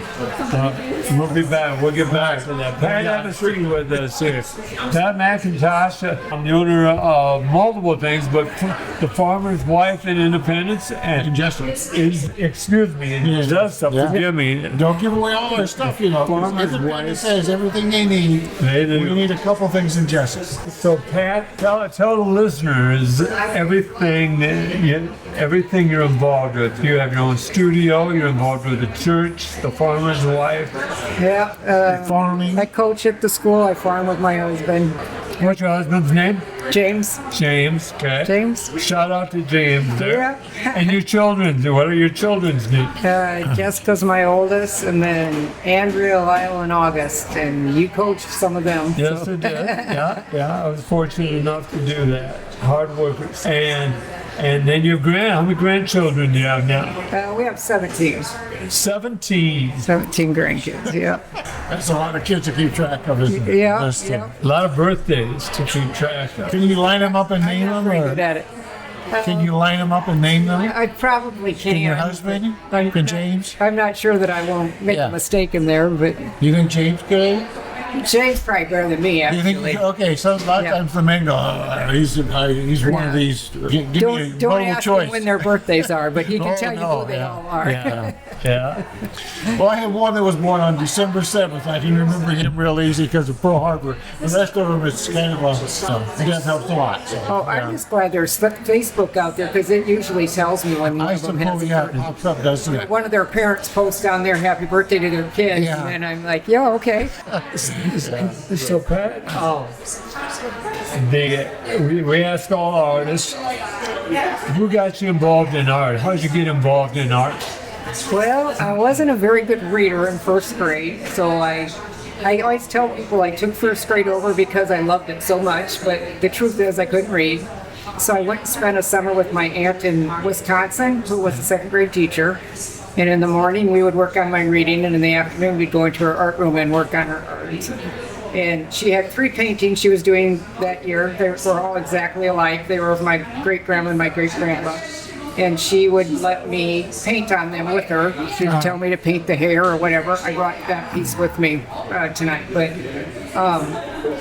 We'll be back. We'll get back to that. Pat Evans with us here. Pat McIntosh, I'm the owner of multiple things, but the Farmer's Wife in Independence and Jesup. excuse me, and Jesup, Yeah. forgive me. Don't give away all their stuff, Farmer's Everybody Wife. says everything they need. They do. We need a couple things in Jesup. So Pat, tell the listeners everything you're involved with. You have your own studio. You're involved with the church, the Farmer's Wife. Yeah, Farming. I coach at the school. I farm with my husband, What's your husband's name? James. James. Okay. James. Shout out to James there. Yeah. And your children's. What are your children's names? Jessica's my oldest, and then Andrea, Lyle, and August. And you coached some of them. Yes, so. I did. Yeah. I was fortunate enough to do that. Hard workers. And then your how many grandchildren do you have now? We have 17. 17. 17 grandkids, yeah. That's a lot of kids to keep track of, isn't it? Yeah, That's, yeah. A lot of birthdays to keep track of. Can you line them up and name them? Pretty Or good at it. can you line them up and name them? I probably can. Can your husband? Can James? I'm not sure that I won't make Yeah. a mistake in there, but You think James could? James probably better than me, You think? actually. Okay, so a lot of Yeah. times the men go, he's one of Yeah. these. Give me a Don't multiple ask choice. me when their birthdays are, but he can Oh, tell you no, who they yeah. all are. Yeah. Well, I had one that was born on December 7th. I can remember him real easy because of Pearl Harbor. The rest of them, it's kind of death helps a lot. So, Oh, I'm just glad there's Facebook out there because it usually tells me when one I of them has suppose, a yeah, it birthday. pops up, doesn't it? One of their parents posts down there happy birthday to their kids, Yeah. and I'm like, yeah, okay. So Pat, we ask all artists, who got you involved in art? How did you get involved in art? Well, I wasn't a very good reader in first grade, so I always tell people I took first grade over because I loved it so much, but the truth is I couldn't read. So I went and spent a summer with my aunt in Wisconsin, who was a second grade teacher. And in the morning we would work on my reading, and in the afternoon we'd go into her art room and work on her art. And she had 3 paintings she was doing that year. They were all exactly alike. They were of my great-grandma and my great-grandpa. And she would let me paint on them with her. She'd tell me to paint the hair or whatever. I brought that piece with me tonight. But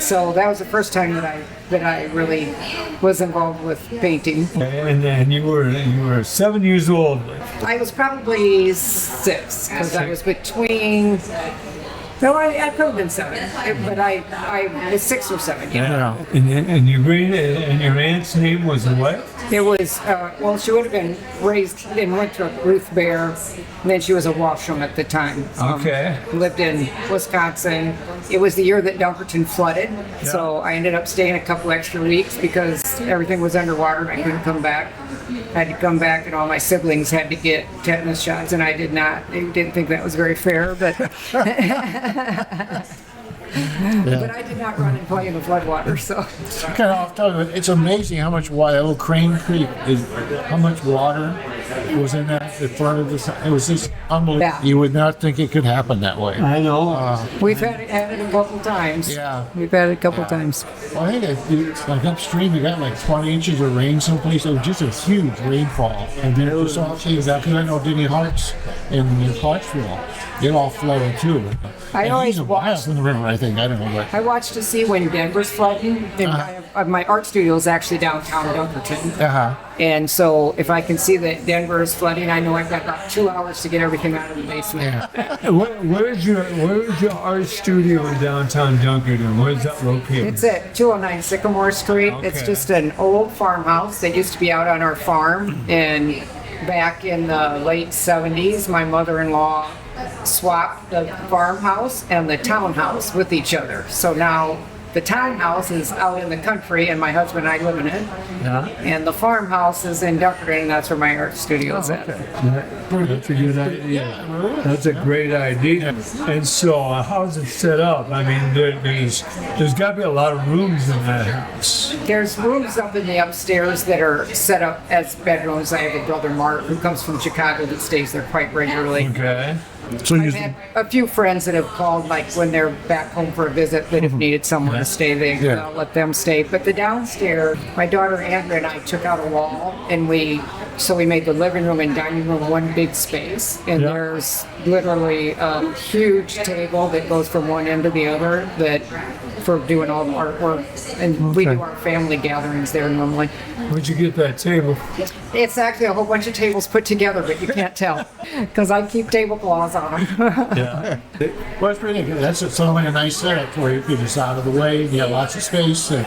so that was the first time that I really was involved with painting. And then you were 7 years old. I was probably 6 because I was between. No, I could have been 7, but I was 6 or 7. Yeah. And your aunt's name was what? It was, well, she would have been raised and went to Ruth Bear, and then she was a washroom at the time. Okay. Lived in Wisconsin. It was the year that Dunkerton flooded, so I ended up staying a couple extra weeks because everything was underwater and I couldn't come back. I had to come back, and all my siblings had to get tetanus shots, and I did not. They didn't think that was very fair, but but I did not run and play in the floodwater, so. Kind of off topic, but it's amazing how much water, little Crane Creek is, how much water was in that in front of the. It was just unbelievable. Yeah. You would not think it could happen that way. I know. We've had it a couple times. Yeah. We've had it a couple times. Well, hey, it's like upstream, you got like 20 inches of rain someplace. It was just a huge rainfall, and then it just all came down. Because I know Denny Hart's in Clarksville, it all flooded too. I And always he's a mile watch- from the river, I think. I don't know, but I watched to see when Denver's flooding. And my art studio is actually downtown Dunkerton. And so if I can see that Denver is flooding, I know I've got about 2 hours to get everything out of the basement. yeah. Where's your art studio in downtown Dunkerton? Where's that located? It's at 209 Sycamore Street. It's Okay. just an old farmhouse that used to be out on our farm. And back in the late 70s, my mother-in-law swapped the farmhouse and the townhouse with each other. So now the townhouse is out in the country and my husband and I live in it. Yeah. And the farmhouse is in Dunkerton, and that's where my art studio is at. That's a good idea. That's a great idea. And so, how's it set up? I mean, there's got to be a lot of rooms in that house. There's rooms up in the upstairs that are set up as bedrooms. I have a brother, Mark, who comes from Chicago that stays there quite regularly. Okay. So you I've had a few friends that have called, like when they're back home for a visit, that have needed somewhere to stay, Yeah. I'll let them stay. But the downstairs, my daughter Andrea and I took out a wall, and we made the living room and dining room one big space. And Yeah. there's literally a huge table that goes from one end to the other that for doing all the artwork. And we do our family gatherings there normally. Where'd you get that table? It's actually a whole bunch of tables put together, but you can't tell because I keep tablecloths on them. Yeah. Well, it's pretty good. That's certainly a nice setup for you. It's out of the way. You have lots of space. You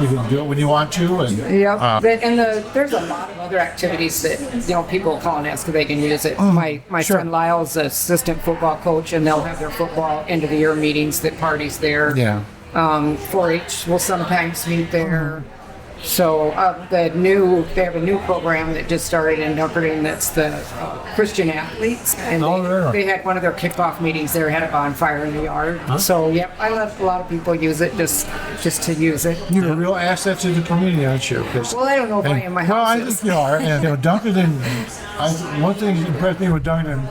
can do it when you want to. And Yeah, there's a lot of other activities that people call and ask if they can use it. My sure. son Lyle's an assistant football coach, and they'll have their football end of the year meetings that parties there. yeah. 4-H will sometimes meet there. So they have a new program that just started in Dunkerton. That's the Christian athletes, and they had one of their kickoff meetings there. Had a bonfire in the yard. So yep, I let a lot of people use it just to use it. You're a real asset to the community, aren't you? 'Cause- Well, I don't know if I am. My Well, I house is. think you are. And Dunkerton, one thing that impressed me with Dunkerton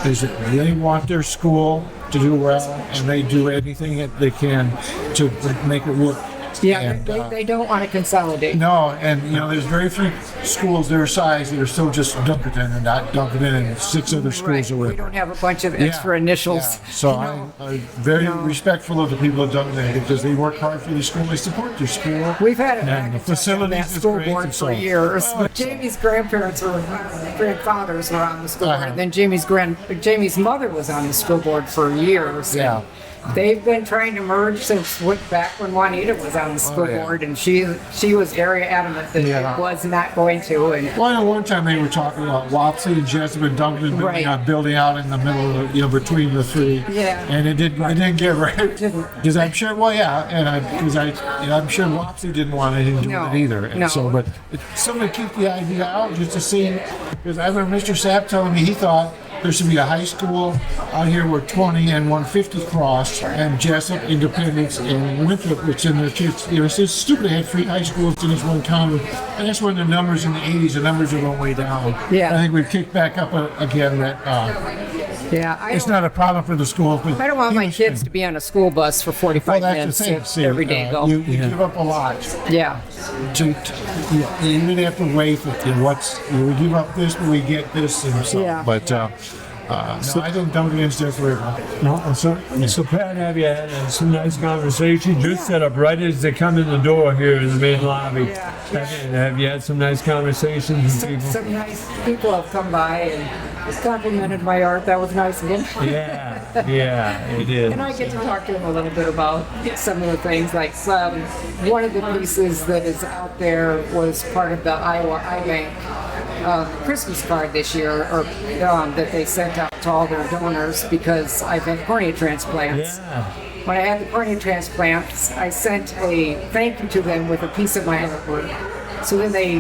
is that they want their school to do well, and they do anything that they can to make it work. Yeah, And, they don't want to consolidate. No, and there's very few schools their size that are still just Dunkerton and not Dunkerton and 6 other schools Right. or We whatever. don't have a bunch of extra initials. Yeah. So I'm very respectful of the people at Dunkerton because they work hard for the school. They support their school. We've had And it back the in facilities that is school great, board and for so- years. Jamie's grandfathers were on the school board. Uh-huh. And then Jamie's mother was on the school board for years. Yeah. They've been trying to merge since back when Juanita was on the school yeah. board, and she was very adamant that it was not going to. And Well, at one time they were talking about Wapsie and Jesup and Dunkerton Right. building out in the middle of, between the three. Yeah. And it didn't get right. Didn't. Because I'm sure, I'm sure Wapsie didn't want anything to do with it either. And No. so, but somebody keep the idea out just to see, because I remember Mr. Sapp telling me he thought there should be a high school out here where 20 and 150 cross, and Jesup, Independence, and Winthrop, which in the kids, it's stupid they had 3 high schools in this one county. And that's when the numbers in the 80s, the numbers are going way down. Yeah. I think we've kicked back up again that it's not a problem for the schools. But I don't want my kids to be on a school bus for 45 well, minutes that's the thing. See, every day. Though. You give up a lot. Yeah. You really have to weigh for we give up this, but we get this, and so. Yeah. But no, I think Dunkerton's there forever. No, so Pat, have you had some nice conversations? You're set up right as they come in the door here in the main lobby. Yeah. Have you had some nice conversations with people? Some nice people have come by and complimented my art. That was nice of them. Yeah, it is. And I get to talk to them a little bit about some of the things. Like one of the pieces that is out there was part of the Iowa iBank Christmas card this year, or that they sent out to all their donors because I've had cornea transplants. Yeah. When I had the cornea transplants, I sent a thank you to them with a piece of my artwork. So then they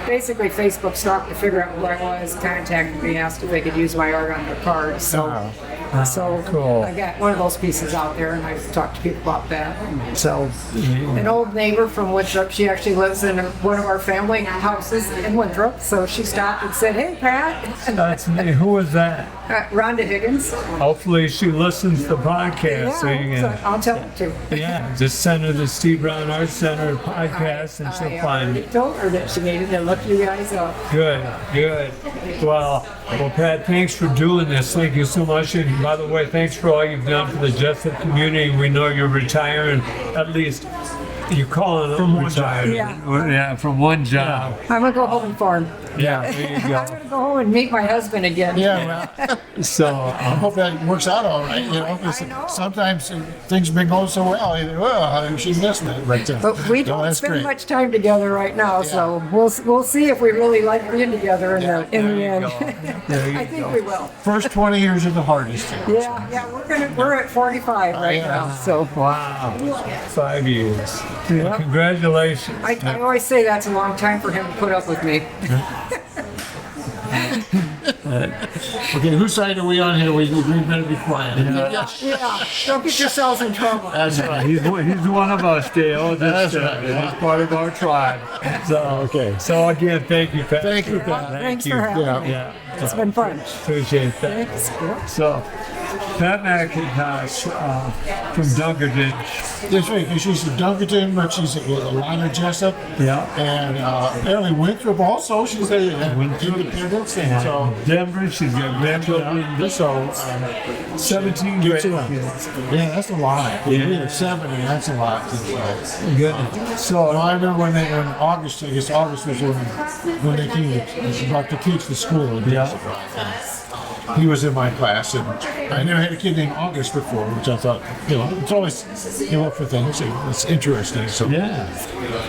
basically Facebook stalked to figure out who I was, contacted me, asked if they could use my art on their card. So So cool. I got one of those pieces out there, and I've talked to people about that. So an old neighbor from Winthrop, she actually lives in one of our family houses in Winthrop. So she stopped and said, "Hey, Pat." That's me. Who was that? Rhonda Higgins. Hopefully she listens to the podcast. So you so can, I'll tell her to. yeah, just send her the Steve Brown Arts Center podcast and she'll find I it. told her that she needed to look you guys up. Good, good. Well, Pat, thanks for doing this. Thank you so much. And by the way, thanks for all you've done for the Jesup community. We know you're retiring, at least you're calling it from retired. Yeah, from one job. I'm gonna go home and farm. Yeah, there you I'm go. gonna go home and meet my husband again. Yeah, well, So, I hope that works out all right. You know, 'cause I know. sometimes things have been going so well. Well, she's missing it, But we no, don't that's spend great. much time together right now, so we'll see if we really like being together in the there you end. go. There you I think go. we will. First 20 years are the hardest. Yeah, we're at 45 right now, so Wow, 5 years. Congratulations. I always say that's a long time for him to put up with me. Okay, whose side are we on here? We better be quiet. Yeah, don't get yourselves in trouble. That's right. He's one of us, Dale. That's He's right. part of our tribe. So, Okay. So again, thank you, Pat. Thank you, Pat. Thanks you. for having Yeah. me. Yeah, It's been fun. appreciate that. Thanks. Yeah. So, Pat McIntosh from Dunkerton. That's right, 'cause she's a Dunkerton, but she's a Lina Jesup. Yeah. And early Winthrop also. She's a Independence. And so, Denver, she's got grandchildren. so 17 Gets it up. grandkids. yeah, that's a lot. Yeah. We have 70, that's a lot. Good. Well, So, I remember when August, I guess August was when they came about to teach the school. in Yeah. Jesup. He was in my class, and I never had a kid named August before, which I thought, it's always, look for things. It's interesting. So yeah.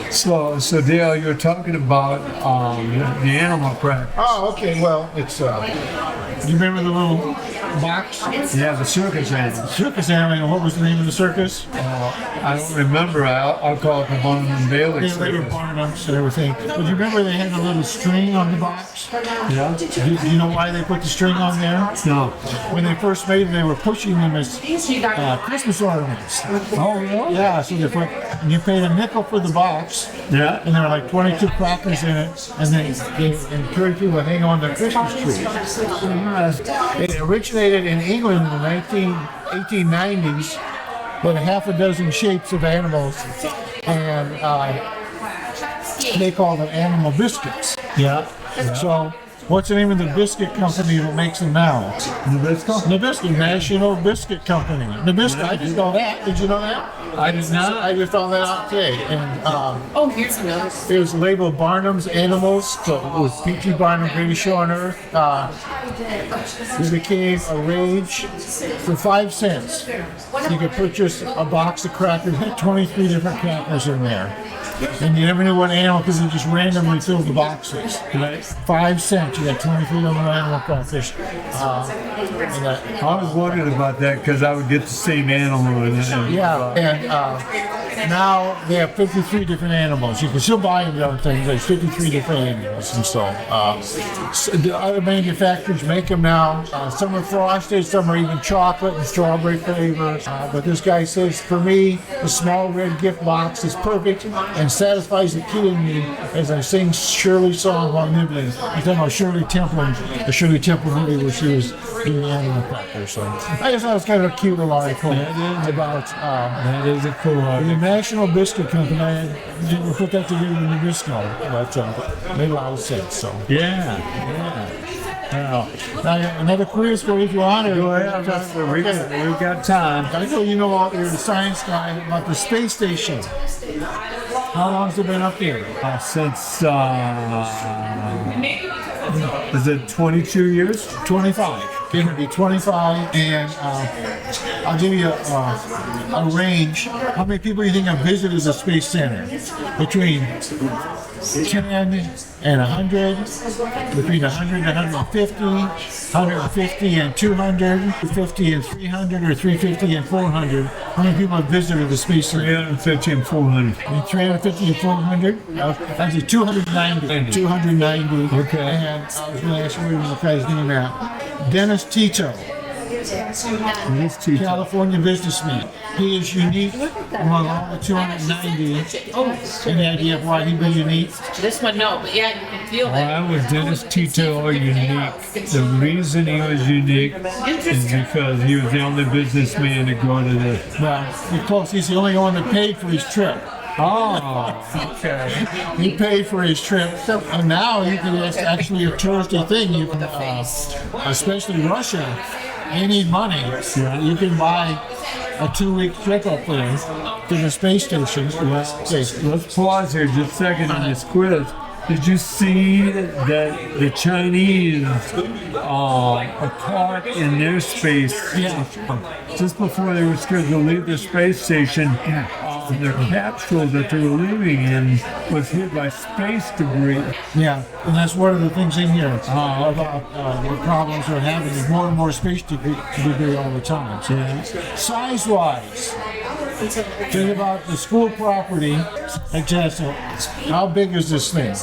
So Dale, you were talking about the animal practice. Oh, okay. Well, it's. Do you remember the little box? Yeah, the circus animals. Circus animal. What was the name of the circus? I don't remember. I'll call it the Barnum and Bailey They were circus. Barnums and everything. But you remember they had a little string on the box? Yeah. Do you know why they put the string on there? No. When they first made them, they were pushing them as Christmas ornaments. Oh, really? Yeah, so they put, and you paid a nickel for the box, Yeah. and there were like 22 crackers in it, and they encouraged people to hang on their Christmas trees. It originated in England in the 1890s with a half a dozen shapes of animals, and they called them animal biscuits. Yeah. So, what's the name of the biscuit company that makes them now? Nabisco? Nabisco, National Biscuit Company. Nabisco, I didn't know that. Did you know that? I did not. I just found that out today. And Oh, here's another. it was labeled Barnum's Animals. So it was P.T. Barnum, Greatest Show on Earth. It became a rage. For 5 cents, you could purchase a box of crackers. It had 23 different crackers in there. And you never knew what animal because it just randomly filled the boxes. Right. 5 cents, you got 23 little animal crawfish. And that, I was wondering about that because I would get the same animal in it. yeah, and now they have 53 different animals. You can still buy them other things. There's 53 different animals, and so the other manufacturers make them now. Some are frosted, some are even chocolate and strawberry flavors. But this guy says, for me, the small red gift box is perfect and satisfies the kid in me as I sing Shirley's song while nibbling. I'm talking about Shirley Temple, the Shirley Temple movie where she was doing animal crackers. So I just thought it was kind of a cute little article about. That is a cool The one. National Biscuit Company, I didn't put that together in Nabisco, but made a lot of sense. So, Yeah. now another quiz for you if you want. Go ahead. We've got time. I know you know all, you're the science guy about the space station. How long's it been up there? Since, is it 22 years? 25. It's going to be 25, and I'll give you a range. How many people do you think have visited the Space Center? Between 10 and 100, between 100 and 150, 150 and 200, 50 and 300, or 350 and 400. How many people have visited the Space Center? 350 and 400. 350 and 400? Actually, 290. 290. Okay. And I was going to ask you what the guy's name now. Dennis Tito. Nice Tito. California businessman. He is unique among all the 290. Any idea of why he'd be unique? This one, no, but yeah, you can feel it. Why was Dennis Tito unique? The reason he was unique is because he was the only businessman to go to the. Well, you're close. He's the only one that paid for his trip. Oh, okay. He paid for his trip, and now you can. It's actually a touristy thing. You can, especially Russia, they need money. You can buy a 2-week trip up there to the space station. Let's pause here just a second on this quiz. Did you see that the Chinese are caught in their space? Yeah. Just before they were scheduled to leave the space station, their capsule that they were leaving in was hit by space debris. Yeah, and that's one of the things in here about the problems they're having is more and more space debris all the time. So, size-wise, think about the school property at Jesup. How big is this thing?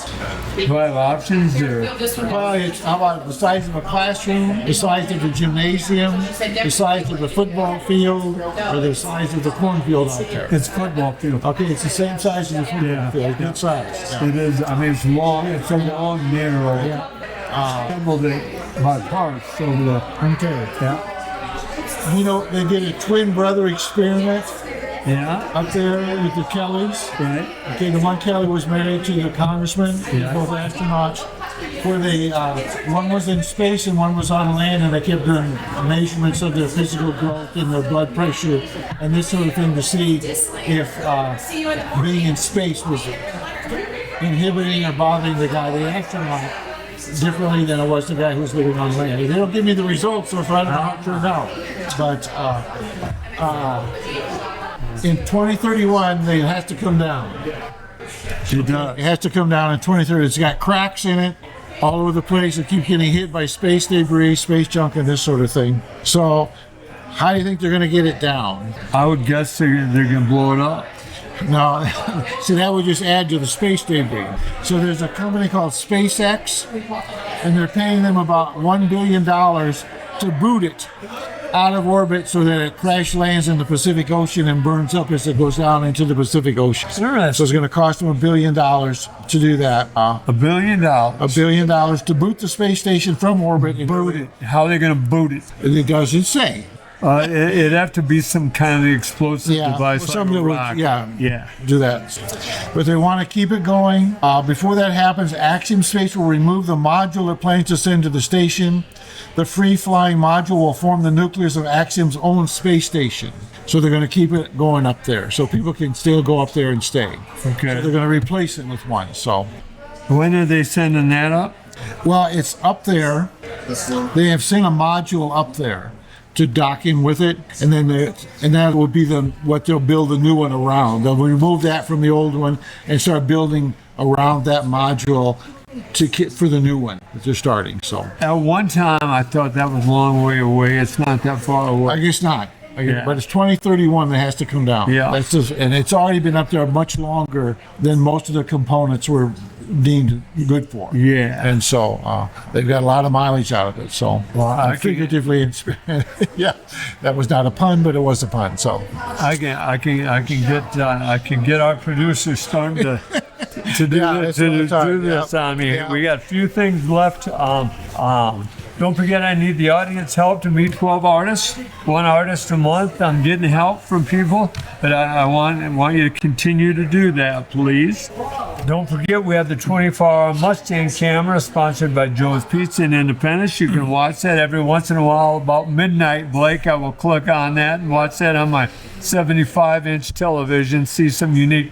Do I have options or? Well, how about the size of a classroom, the size of the gymnasium, the size of the football field, or the size of the cornfield out there? It's football field. Okay, it's the same size as the football field. Good size. It is. I mean, it's long. It's a long, narrow. Assembled it by parts over the. Okay. Yeah. You know, they did a twin brother experiment Yeah. up there with the Kellys. Right. Okay, the one Kelly was married to the congressman, both astronauts, where they, one was in space and one was on land, and they kept doing measurements of their physical growth and their blood pressure and this sort of thing to see if being in space was inhibiting or bothering the guy, the astronaut, differently than it was the guy who was living on land. They don't give me the results, so I don't know how it turned out. But in 2031, it has to come down. It has to come down in 2030. It's got cracks in it all over the place. It keeps getting hit by space debris, space junk, and this sort of thing. So, how do you think they're going to get it down? I would guess they're going to blow it up. No, see, that would just add to the space debris. So there's a company called SpaceX, and they're paying them about $1 billion to boot it out of orbit so that it crash lands in the Pacific Ocean and burns up as it goes down into the Pacific Ocean. So it's going to cost them $1 billion to do that. $1 billion. $1 billion to boot the space station from orbit. And Boot it. How are they going to boot it? It doesn't say. It'd have to be some kind of explosive device, like a rocket. Do that. But they want to keep it going. Before that happens, Axiom Space will remove the module it plans to send to the station. The free-flying module will form the nucleus of Axiom's own space station. So they're going to keep it going up there, so people can still go up there and stay. Okay. So they're going to replace it with one. So when are they sending that up? Well, it's up there. They have sent a module up there to dock in with it, and then that will be what they'll build the new one around. They'll remove that from the old one and start building around that module for the new one that they're starting. So at one time, I thought that was a long way away. It's not that far away. I guess not. But it's 2031 that has to come down. Yeah. And it's already been up there much longer than most of the components were deemed good for. Yeah. And so they've got a lot of mileage out of it. So figuratively, yeah, that was not a pun, but it was a pun. So I can get our producers starting to do this. I mean, we got a few things left. Don't forget, I need the audience help to meet 12 artists, one artist a month. I'm getting help from people, but I want you to continue to do that, please. Don't forget, we have the 24-hour Mustang camera sponsored by Joe's Pizza in Independence. You can watch that every once in a while about midnight, Blake. I will click on that and watch that on my 75-inch television, see some unique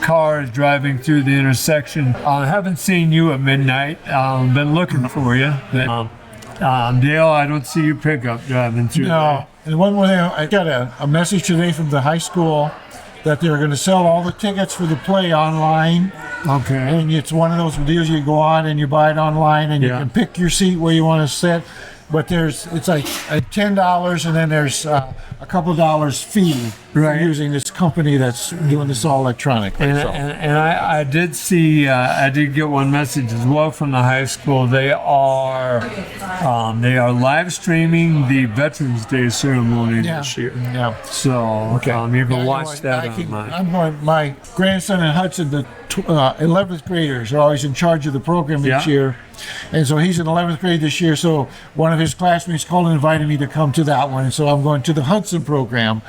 cars driving through the intersection. I haven't seen you at midnight. Been looking for you. Dale, I don't see your pickup driving through. No. And one more thing, I got a message today from the high school that they're going to sell all the tickets for the play online. Okay. And it's one of those deals you go on and you buy it online and you can pick your seat where you want to sit. but it's like $10, and then there's a couple dollars fee for using this company that's doing this all electronic. And I did see, I did get one message as well from the high school. They are live streaming the Veterans Day ceremony this year. Yeah. So you can watch that online. My grandson and Hudson, the 11th graders, are always in charge of the program each year. And so he's in 11th grade this year. So one of his classmates called and invited me to come to that one. And so I'm going to the Hudson program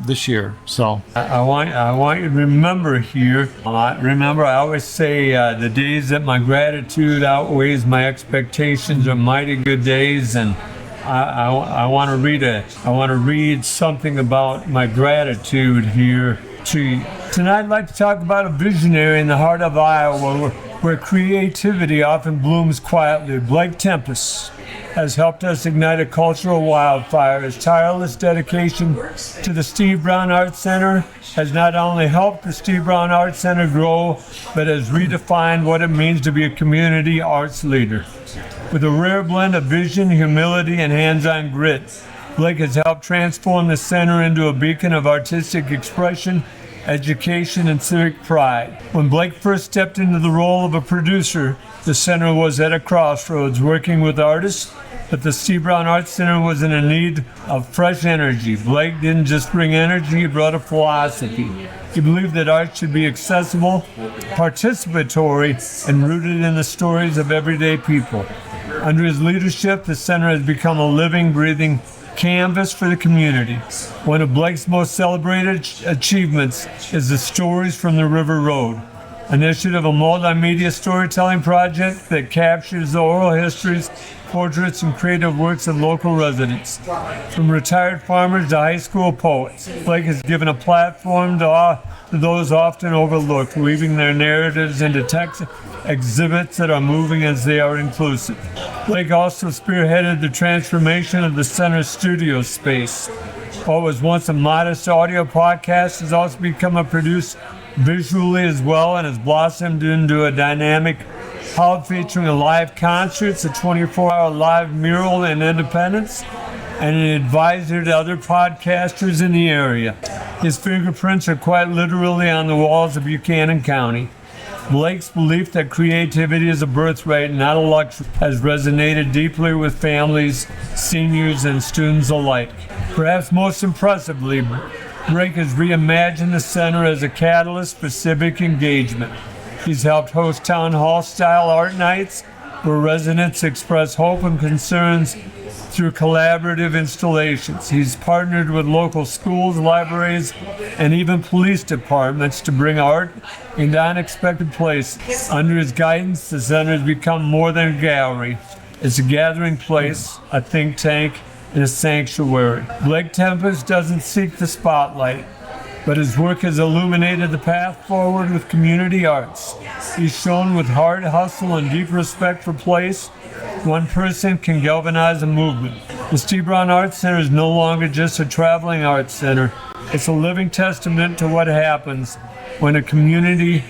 this year. So I want you to remember here. Remember, I always say the days that my gratitude outweighs my expectations are mighty good days, and I want to read something about my gratitude here to you. Tonight, I'd like to talk about a visionary in the heart of Iowa, where creativity often blooms quietly. Blake Tempus has helped us ignite a cultural wildfire. His tireless dedication to the Steve Brown Arts Center has not only helped the Steve Brown Arts Center grow, but has redefined what it means to be a community arts leader. With a rare blend of vision, humility, and hands-on grit, Blake has helped transform the center into a beacon of artistic expression, education, and civic pride. When Blake first stepped into the role of a producer, the center was at a crossroads, working with artists, but the Steve Brown Arts Center was in a need of fresh energy. Blake didn't just bring energy, he brought a philosophy. He believed that art should be accessible, participatory, and rooted in the stories of everyday people. Under his leadership, the center has become a living, breathing canvas for the community. One of Blake's most celebrated achievements is the Stories from the River Road, initiative, a multimedia storytelling project that captures the oral histories, portraits, and creative works of local residents. From retired farmers to high school poets, Blake has given a platform to those often overlooked, weaving their narratives into text exhibits that are moving as they are inclusive. Blake also spearheaded the transformation of the center's studio space. What was once a modest audio podcast has also become a produced visually as well, and has blossomed into a dynamic hub featuring a live concerts, a 24-hour live mural in Independence, and an advisor to other podcasters in the area. His fingerprints are quite literally on the walls of Buchanan County. Blake's belief that creativity is a birthright, not a luxury, has resonated deeply with families, seniors, and students alike. Perhaps most impressively, Blake has reimagined the center as a catalyst for civic engagement. He's helped host town hall-style art nights where residents express hope and concerns through collaborative installations. He's partnered with local schools, libraries, and even police departments to bring art into unexpected places. Under his guidance, the center has become more than a gallery. It's a gathering place, a think tank, and a sanctuary. Blake Tempus doesn't seek the spotlight, but his work has illuminated the path forward with community arts. He's shown with hard hustle and deep respect for place, one person can galvanize a movement. The Steve Brown Arts Center is no longer just a traveling arts center. It's a living testament to what happens when a community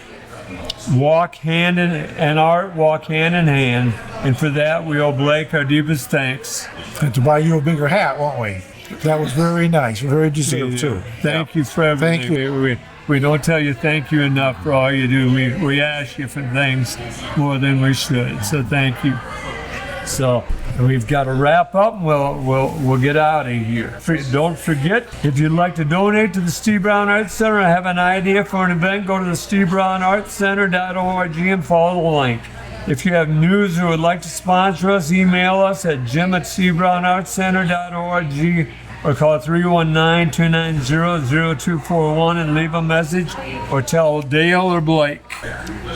and art walk hand in hand. And for that, we owe Blake our deepest thanks. And to buy you a bigger hat, won't we? That was very nice, very deserved too. Thank you for everything. Thank you. We don't tell you thank you enough for all you do. We ask you for things more than we should. So thank you. So we've got to wrap up. And we'll get out of here. Don't forget, if you'd like to donate to the Steve Brown Arts Center or have an idea for an event, go to the SteveBrownArtsCenter.org and follow the link. If you have news or would like to sponsor us, email us at jim@SteveBrownArtsCenter.org or call 319-290-0241 and leave a message or tell Dale or Blake.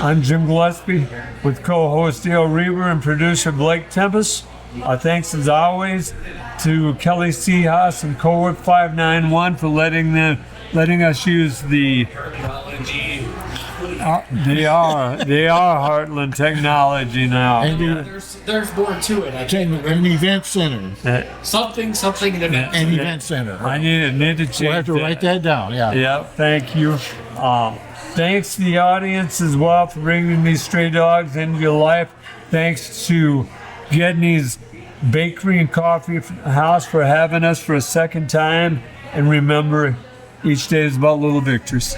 I'm Jim Gillespie with co-host Dale Rueber and producer Blake Tempus. Our thanks as always to Kelly Seahas and Cowork 591 for letting us use the they are Heartland Technology now. And There's more to it. I think an event center. something. An event center. I need to change We'll have to write that down. Yeah. Yeah, thank you. Thanks to the audience as well for bringing these stray dogs into your life. Thanks to Gedney's Bakery and Coffee House for having us for a second time. And remember, each day is about little victories.